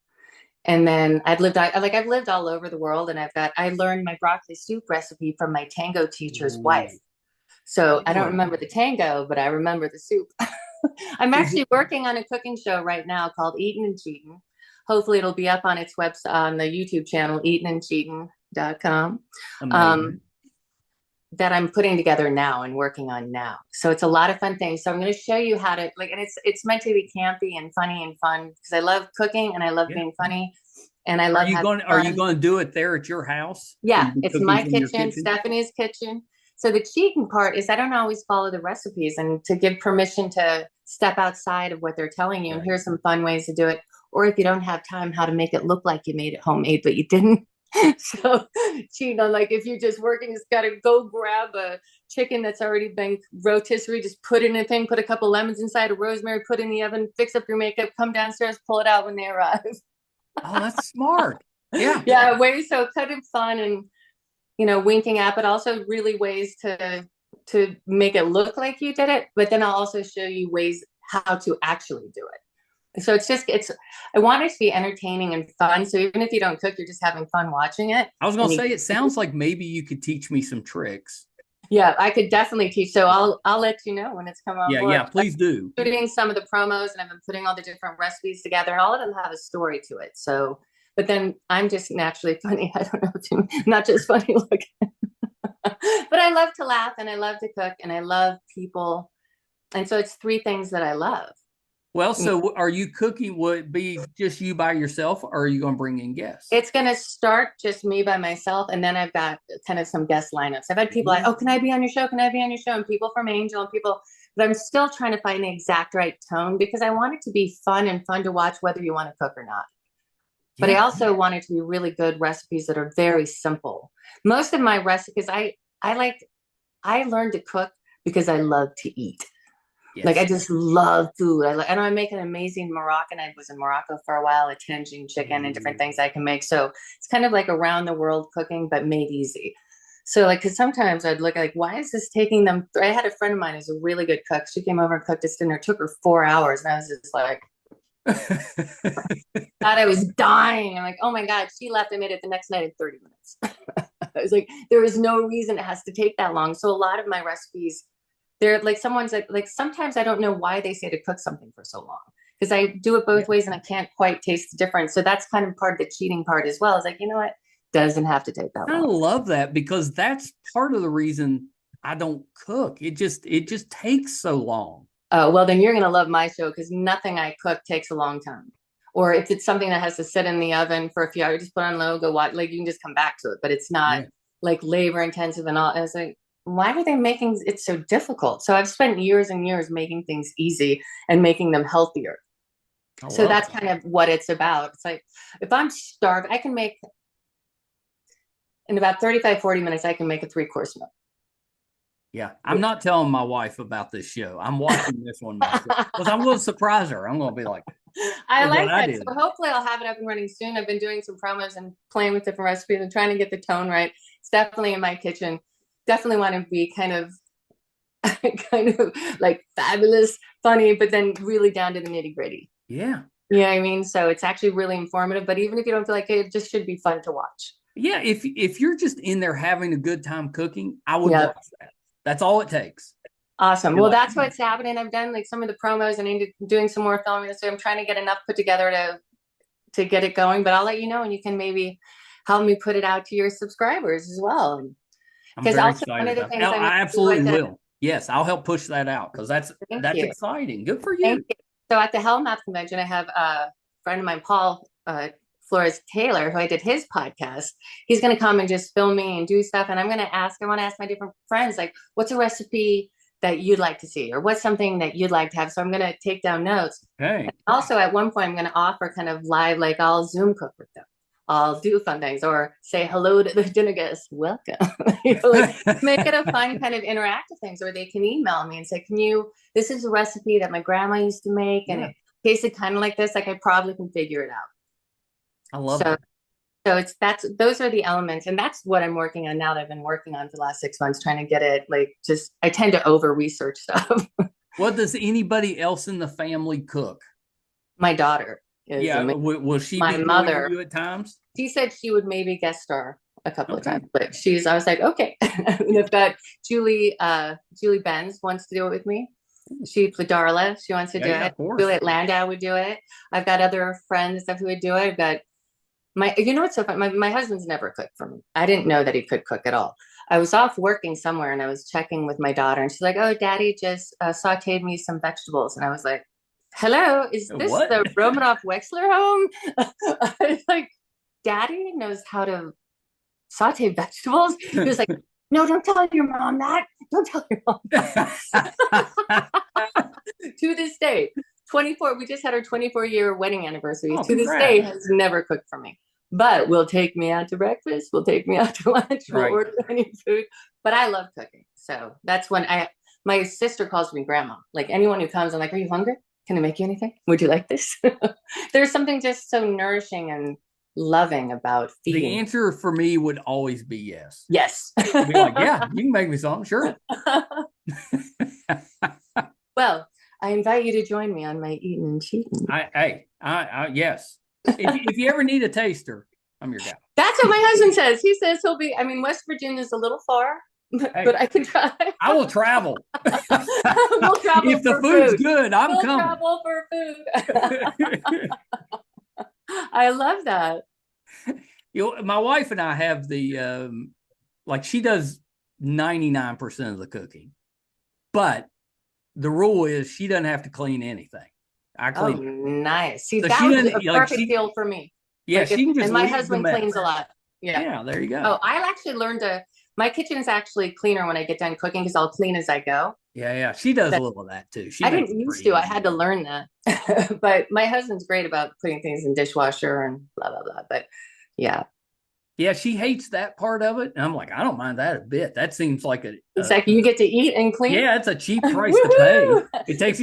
And then I've lived all over the world, and I learned my broccoli soup recipe from my tango teacher's wife. Ooh, So I don't really? remember the tango, but I remember the soup. I'm Is it actually working on a cooking show right now called Eatin' and Cheatin'. Hopefully it'll be up on its website, on the YouTube channel, eatinandcheatin.com. Um, amazing? that I'm putting together now and working on now. So it's a lot of fun things. So I'm going to show you how to and it's meant to be campy and funny and fun because I love cooking and I love Yeah. being funny and I love having Are you fun. going to do it there at your house? Will Yeah, you be it's cooking my from your kitchen, kitchen? Stephanie's kitchen. So the cheating part is I don't always follow the recipes and to give permission to step outside of what they're telling you. And Right. here's some fun ways to do it. Or if you don't have time, how to make it look like you made it homemade, but you didn't. So cheating on like if you're just working, just gotta go grab a chicken that's already been rotisserie, just put it in a thing, put a couple lemons inside, a rosemary, put in the oven, fix up your makeup, come downstairs, pull it out when they arrive. Oh, that's smart. Yeah. Yeah, ways so kind of fun and winking at, but also really ways to make it look like you did it. But then I'll also show you ways how to actually do it. So I want it to be entertaining and fun. So even if you don't cook, you're just having fun watching it. I was going And to say, it sounds like maybe you could teach me some tricks. yeah, I could definitely teach. So I'll let you know when it's come on Yeah. board. Yeah. Please do. I'm doing some of the promos and I've been putting all the different recipes together and all of them have a story to it. So, but then I'm just naturally funny. I don't know if I'm not just funny looking. But I love to laugh and I love to cook and I love people. And so it's three things that I love. Well, so are you cooking? Would it be just you by yourself, or are you going to bring in guests? It's going to start just me by myself. And then I've got kind of some guest lineups. I've had people like, oh, can I be on your show? Can I be on your show? And people from Angel and people, but I'm still trying to find the exact right tone because I want it to be fun and fun to watch whether you want to cook or not. But I Yeah. also want it to be really good recipes that are very simple. Most of my recipes, I learned to cook because I love to eat. Like I Yes. just love food. And I make an amazing Moroccan. I was in Morocco for a while, a tangine chicken and different things I can make. So it's kind of like around the world cooking, but made easy. So like, cause sometimes I'd look like, why is this taking them? I had a friend of mine who's a really good cook. She came over and cooked us dinner. It took her 4 hours. And I was just like, God, I was dying. I'm like, oh my God, she left. I made it the next night in 30 minutes. I was like, there is no reason it has to take that long. So a lot of my recipes, they're like someone's like sometimes I don't know why they say to cook something for so long because I do it both ways and I can't quite taste the difference. So that's kind of part of the cheating part as well. Is like, you know what? Doesn't have to take that I long. love that because that's part of the reason I don't cook. It just takes so long. Oh, well, then you're going to love my show because nothing I cook takes a long time. Or if it's something that has to sit in the oven for a few hours, just put on low, go watch, like you can just come back to it, but it's not Yeah. like labor intensive and all. I was like, why are they making it so difficult? So I've spent years and years making things easy and making them healthier. I So love that's it. kind of what it's about. It's like if I'm starved, I can make in about 35-40 minutes, I can make a 3-course meal. Yeah. I'm not telling my wife about this show. I'm watching this one myself because I'm going to surprise her. I'm going to be like, I look like what I that. did. So hopefully I'll have it up and running soon. I've been doing some promos and playing with different recipes and trying to get the tone right. It's definitely in my kitchen. Definitely want to be kind of like fabulous, funny, but then really down to the nitty gritty. Yeah. You know what I mean? So it's actually really informative, but even if you don't feel like it just should be fun to watch. Yeah. If you're just in there having a good time cooking, I would Yeah. watch that. That's all it takes. Awesome. You're Well, like, that's what's happening. I've done like some of the promos and I'm doing some more filming. So I'm trying to get enough put together to get it going, but I'll let you know and you can maybe help me put it out to your subscribers as well. I'm Because very also one excited of the about that. things I'm going I to do absolutely at the will. Yes, I'll help push that out because thank that's you. exciting. Good for Thank you. you. So at the Hellmouth convention, I have a friend of mine, Paul Flores Taylor, who I did his podcast. He's going to come and just film me and do stuff. And I want to ask my different friends, like, what's a recipe that you'd like to see? Or what's something that you'd like to have? So I'm going to take down notes. Okay. And also at one point, I'm going to offer kind of live, like I'll Zoom cook with them. I'll do fun things or say hello to the dinner guests. Welcome. Like, make it a fun kind of interactive things where they can email me and say, this is a recipe that my grandma used to make and it tasted kind of like this. Like I probably can figure it out. I love it. So those are the elements. And that's what I'm working on now that I've been working on for the last 6 months, trying to get it like I tend to over research stuff. What does anybody else in the family cook? My daughter is will she my be mother. you at times? She said she would maybe guest star a couple of times, but I was like, okay. And I've got Julie Benz wants to do it with me. She's Darla. She wants to do it. Juliet Landau would do it. I've got other friends who would do it. I've got what's so fun? My husband's never cooked for me. I didn't know that he could cook at all. I was off working somewhere and I was checking with my daughter and she's like, oh, Daddy just sauteed me some vegetables. And I was like, hello, is this the Romanov Wexler home? I was like, Daddy knows how to saute vegetables. He was like, no, don't tell your mom that. Don't tell your mom that. To this day, 24, we just had our 24-year wedding anniversary. To this day, has never cooked for me. But will take me out to breakfast. Will take me out to lunch. We'll order any food. But I love cooking. So that's when my sister calls me grandma. Like anyone who comes, I'm like, are you hungry? Can I make you anything? Would you like this? There's something just so nourishing and loving about feeding. The answer for me would always be yes. Yes. Be like, yeah, you can make me something, sure. Well, I invite you to join me on my eating and cheating. Yes. If you ever need a taster, I'm your guy. That's what my husband says. He says he'll be. I mean, West Virginia is a little far, but I can try. I will travel. We'll travel if the food's food. good. We'll coming. Travel for food. I love that. My wife and I have the she does 99% of the cooking, but the rule is she doesn't have to clean anything. I clean. Oh, nice. See, so that was a perfect deal for me. Yeah, she can just. And my husband cleans a lot. Yeah, there you go. Oh, I actually learned my kitchen is actually cleaner when I get done cooking because I'll clean as I go. Yeah. She does a little of that too. I didn't used to. I had to learn that. But my husband's great about putting things in dishwasher and blah, blah, blah. But yeah. Yeah, she hates that part of it. And I'm like, I don't mind that a bit. That seems like it's like you get to eat and clean. Yeah, it's a cheap price to pay. It takes,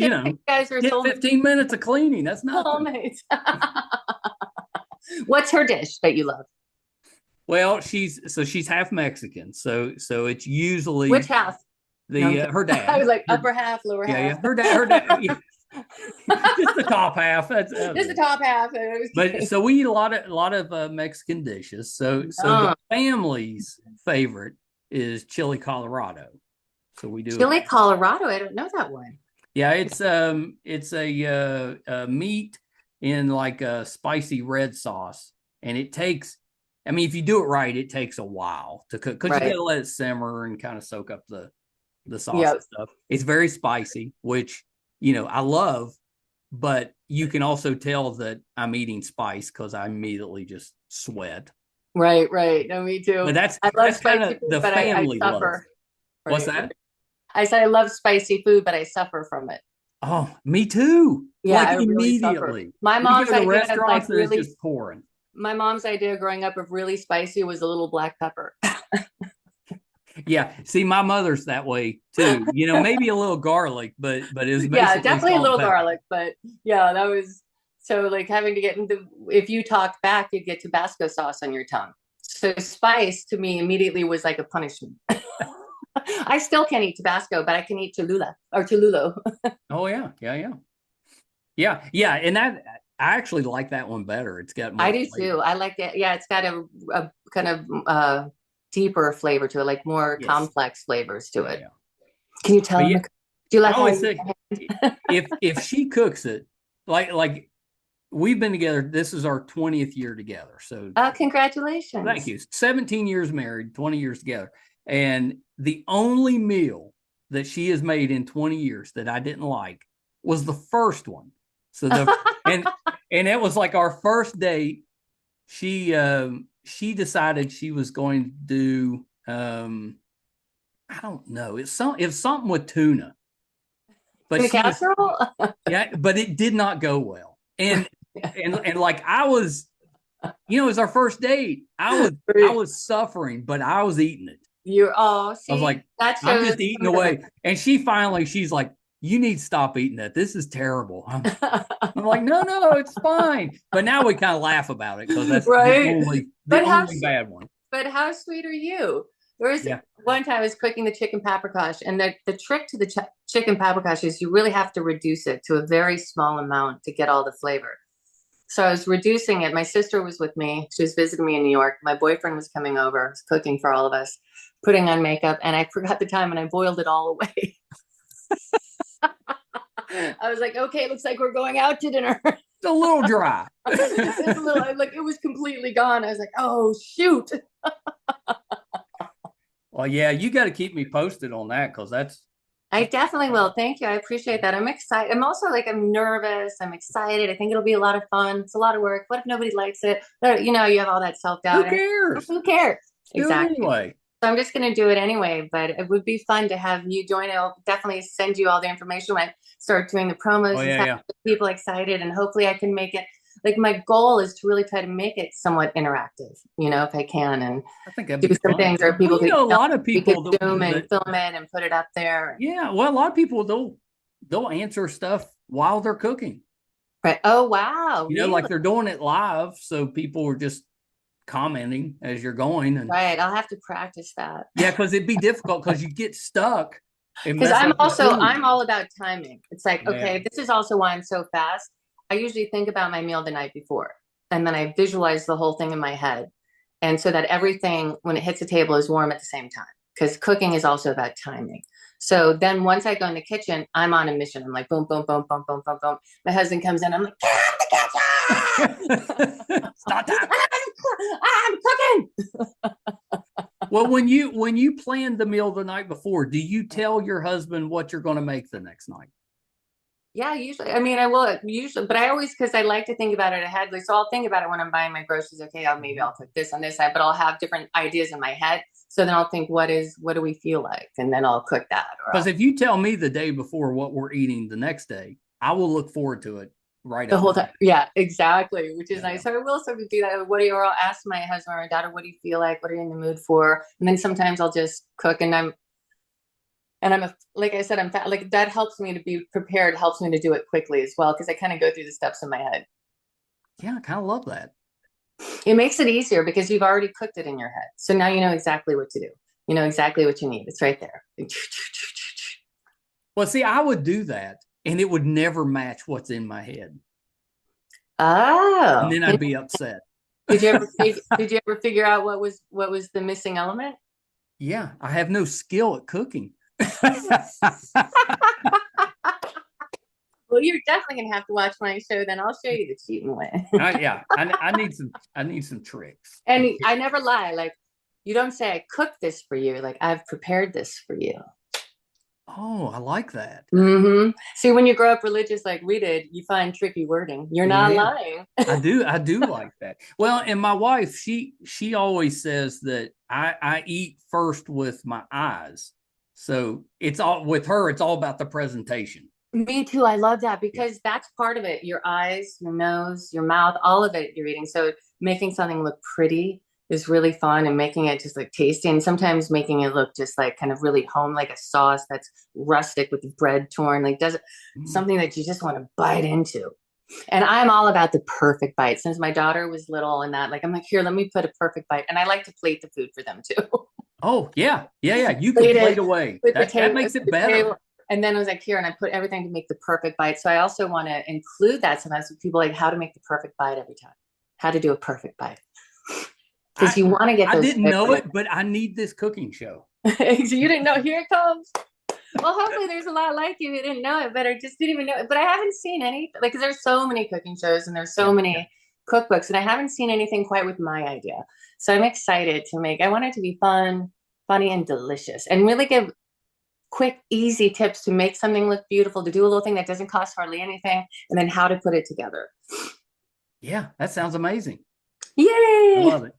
guys are 15 minutes of cleaning. That's nothing. What's her dish that you love? Well, she's half Mexican. So it's usually which half? Her dad. I was like upper half, lower half. Yeah. Her dad. Yeah. Just the top half. That's just the top half. But so we eat a lot of Mexican dishes. So the family's favorite is chili Colorado. So we do chili Colorado. I don't know that one. Yeah, it's a meat in like a spicy red sauce, and it takes. I mean, if you do it right, it takes a while to cook because you gotta let it simmer and kind of soak up the sauce and stuff. It's very spicy, which I love, but you can also tell that I'm eating spice because I immediately just sweat. Right. No, me too. But I love spicy food, the but family I suffer. What's that? I said I love spicy food, but I suffer from it. Oh, me too. Yeah, like immediately. My mom's idea of like really just pouring. My mom's idea growing up of really spicy was a little black pepper. Yeah. See, my mother's that way too. Maybe a little garlic, but it was definitely a little garlic. But yeah, that was so like having to get into. If you talked back, you'd get Tabasco sauce on your tongue. So spice to me immediately was like a punishment. I still can't eat Tabasco, but I can eat Cholula or Cholulo. Oh yeah. And that I actually like that one better. It's got more I do flavor. Too. I like it. Yeah, it's got a kind of deeper flavor to it, like more complex flavors to it. Yeah. Can you tell? Do you like? If she cooks it, like we've been together. This is our 20th year together. So congratulations! Thank you. 17 years married, 20 years together, and the only meal that she has made in 20 years that I didn't like was the first one. So and it was like our first date. She decided she was going to do I don't know. It's something with tuna. But casserole? Yeah, but it did not go well. And like I was, it was our first date. I was suffering, but I was eating it. I was like, I'm just eating away. And she's like, you need to stop eating that. This is terrible. I'm like, no, it's fine. But now we kind of laugh about it because that's the only bad one. But how sweet are you? There was one time I was cooking the chicken paprikash, and the trick to the chicken paprikash, you really have to reduce it to a very small amount to get all the flavor. So I was reducing it. My sister was with me. She was visiting me in New York. My boyfriend was coming over, was cooking for all of us, putting on makeup, and I forgot the time and I boiled it all away. I was like, okay, it looks like we're going out to dinner. It's a little dry. It was completely gone. I was like, oh, shoot. Well, yeah, you got to keep me posted on that because I definitely will. Thank you. I appreciate that. I'm excited. I'm also I'm nervous. I'm excited. I think it'll be a lot of fun. It's a lot of work. What if nobody likes it? You have all that self-doubt. Who cares? Who cares? Exactly. Anyway. So I'm just going to do it anyway, but it would be fun to have you join. I'll definitely send you all the information when I start doing the promos and have people excited, and hopefully I can make it. My goal is to really try to make it somewhat interactive, if I can, and I think that'd do some fun. things, or people a lot of people could zoom and film it and put it up there. Yeah, well, a lot of people they'll answer stuff while they're cooking. Right. Oh wow. Really? They're doing it live, so people are just commenting as you're going. And right. I'll have to practice that. Yeah, because it'd be difficult because you get stuck. Because I'm all about timing. It's okay, this is also why I'm so fast. I usually think about my meal the night before, and then I visualize the whole thing in my head. And so that everything, when it hits the table, is warm at the same time, because cooking is also about timing. So then once I go in the kitchen, I'm on a mission. I'm like, boom, boom, boom, boom, boom, boom, boom. My husband comes in. I'm like, get out the kitchen! Stop that. I'm cooking. Well, when you plan the meal the night before, do you tell your husband what you're going to make the next night? Yeah, usually. I mean, I will usually, but I always, because I like to think about it ahead. So I'll think about it when I'm buying my groceries. Okay, maybe I'll cook this on this side, but I'll have different ideas in my head. So then I'll think, what do we feel like? And then I'll cook that. Because if you tell me the day before what we're eating the next day, I will look forward to it the whole time. Yeah, exactly. Which is nice. So I will sort of do that. Or I'll ask my husband or my daughter, what do you feel like? What are you in the mood for? And then sometimes I'll just cook, and like I said, I'm fat. That helps me to be prepared, helps me to do it quickly as well, because I kind of go through the steps in my head. Yeah, I kind of love that. It makes it easier because you've already cooked it in your head. So now you know exactly what to do. You know exactly what you need. It's right there. Well, see, I would do that, and it would never match what's in my head. Oh. And then I'd be upset. Did you ever figure out what was the missing element? Yeah, I have no skill at cooking. Well, you're definitely gonna have to watch my show. Then I'll show you the cheating way. I need some tricks. And I never lie. You don't say I cooked this for you. I've prepared this for you. Oh, I like that. Mm-hmm. See, when you grow up religious like we did, you find tricky wording. You're not lying. I do like that. Well, and my wife, she always says that I eat first with my eyes. So it's all with her. It's all about the presentation. Me too. I love that because that's part of it. Your eyes, your nose, your mouth, all of it you're eating. So making something look pretty is really fun, and making it just tasty, and sometimes making it look just kind of really home, like a sauce that's rustic with the bread torn, something that you just want to bite into. And I'm all about the perfect bite. Since my daughter was little and that, I'm like, here, let me put a perfect bite. And I like to plate the food for them too. Oh, yeah. You can plate away. That makes it better. And then I was like, here, and I put everything to make the perfect bite. So I also want to include that sometimes with people, how to make the perfect bite every time, how to do a perfect bite. Because you want to get those. I didn't know it, but I need this cooking show. So you didn't know? Here it comes. Well, hopefully there's a lot like you who didn't know it, but I just didn't even know it. But I haven't seen any, because there's so many cooking shows and there's so many cookbooks, and I haven't seen anything quite with my idea. So I'm excited to make. I want it to be fun, funny, and delicious, and really give quick, easy tips to make something look beautiful, to do a little thing that doesn't cost hardly anything, and then how to put it together. Yeah, that sounds amazing. Yay! I love it.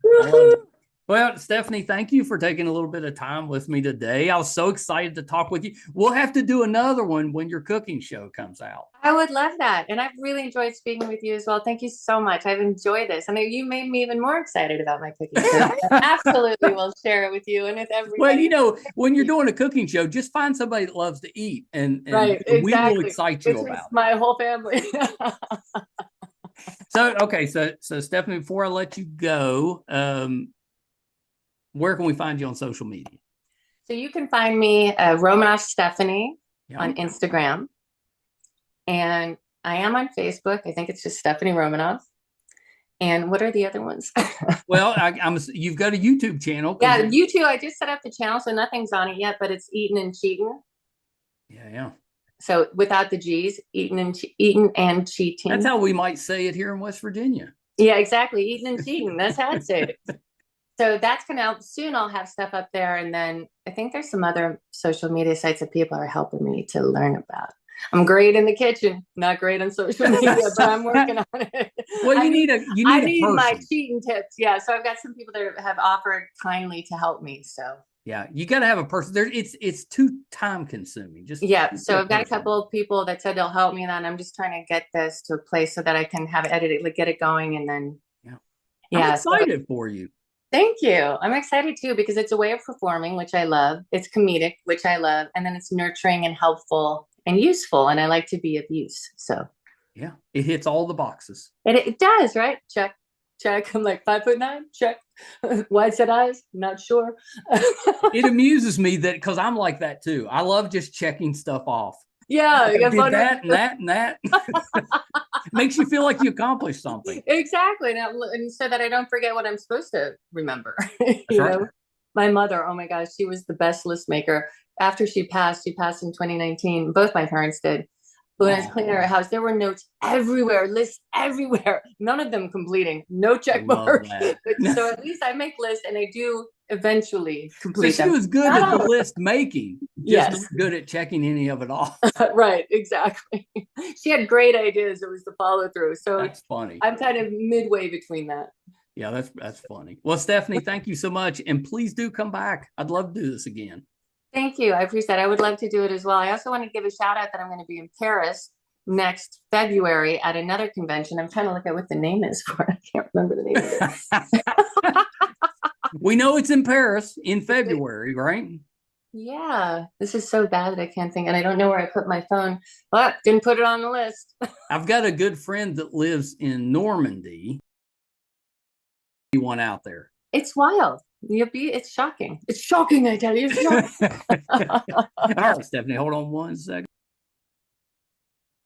Well, Stephanie, thank you for taking a little bit of time with me today. I was so excited to talk with you. We'll have to do another one when your cooking show comes out. I would love that. And I've really enjoyed speaking with you as well. Thank you so much. I've enjoyed this. And you made me even more excited about my cooking show. I absolutely will share it with you and with everybody. Well, when you're doing a cooking show, just find somebody that loves to eat, and exactly. We will excite you about it. My whole family. So Stephanie, before I let you go, where can we find you on social media? So you can find me Romanov Stephanie on Instagram. And I am on Facebook. I think it's just Stephanie Romanov. And what are the other ones? Well, you've got a YouTube channel. Yeah, YouTube. I just set up the channel, so nothing's on it yet, but it's Eatin' and Cheatin'. Yeah. So without the G's, eating and cheating. That's how we might say it here in West Virginia. Yeah, exactly. Eating and cheating. That's how I'd say it. So that's going to soon. I'll have stuff up there. And then I think there's some other social media sites that people are helping me to learn about. I'm great in the kitchen, not great on social media, but I'm working on it. Well, I need my cheating tips. Yeah. So I've got some people that have offered kindly to help me. So yeah, you got to have a person there. It's too time consuming. So I've got a couple of people that said they'll help me, and then I'm just trying to get this to a place so that I can have it edited, like get it going, and then I'm excited for you. Thank you. I'm excited too because it's a way of performing, which I love. It's comedic, which I love, and then it's nurturing and helpful and useful, and I like to be of use. So yeah, it hits all the boxes. It does, right? Check. I'm like 5'9". Check. Wide set eyes. Not sure. It amuses me that because I'm like that too. I love just checking stuff off. Yeah, I did that and that and that. Makes you feel like you accomplished something. Exactly, and so that I don't forget what I'm supposed to remember. You know, my mother. Oh my gosh, she was the best list maker. After she passed in 2019. Both my parents did. When I was cleaning her house, there were notes everywhere, lists everywhere, none of them completing, no check mark. So at least I make lists and I do eventually complete them. She was good at the list making, just not good at checking any of it off. Right, exactly. She had great ideas. It was the follow through. So that's funny. I'm kind of midway between that. Yeah, that's funny. Well, Stephanie, thank you so much. And please do come back. I'd love to do this again. Thank you. I appreciate it. I would love to do it as well. I also want to give a shout out that I'm going to be in Paris next February at another convention. I'm trying to look at what the name is for it. I can't remember the name of it. We know it's in Paris in February, right? Yeah. This is so bad that I can't think. And I don't know where I put my phone, but didn't put it on the list. I've got a good friend that lives in Normandy. You want out there. It's wild. It's shocking. It's shocking, I tell you. All right, Stephanie, hold on one second.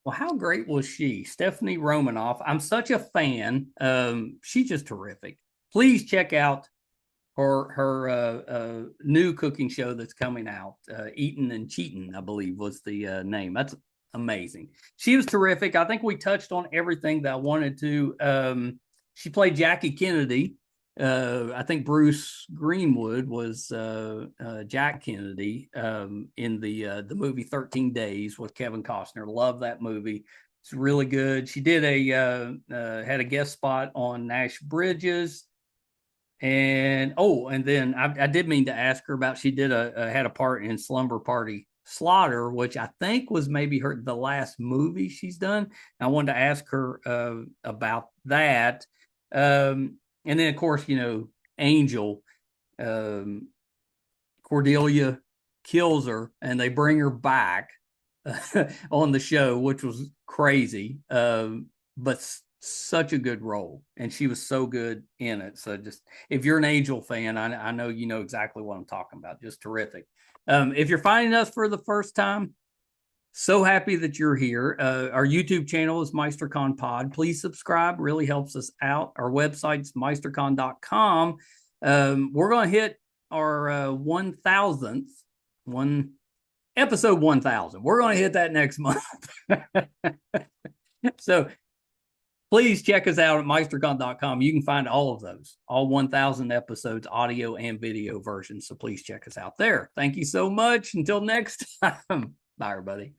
Well, how great was she? Stephanie Romanov. I'm such a fan. She's just terrific. Please check out her new cooking show that's coming out. Eatin' and Cheatin', I believe, was the name. That's amazing. She was terrific. I think we touched on everything that I wanted to. She played Jackie Kennedy. I think Bruce Greenwood was Jack Kennedy in the movie 13 Days with Kevin Costner. Love that movie. It's really good. She did had a guest spot on Nash Bridges. And then I did mean to ask her about, she did had a part in Slumber Party Slaughter, which I think was maybe the last movie she's done. I wanted to ask her about that. And then, of course, Angel, Cordelia kills her and they bring her back on the show, which was crazy, but such a good role. And she was so good in it. So just, if you're an Angel fan, I know you know exactly what I'm talking about. Just terrific. If you're finding us for the first time, so happy that you're here. Our YouTube channel is MeisterCon Pod. Please subscribe. Really helps us out. Our website's meistercon.com. We're going to hit our 1,000th, episode 1,000. We're going to hit that next month. So please check us out at meistercon.com. You can find all of those, all 1,000 episodes, audio and video versions. So please check us out there. Thank you so much. Until next time. Bye, everybody.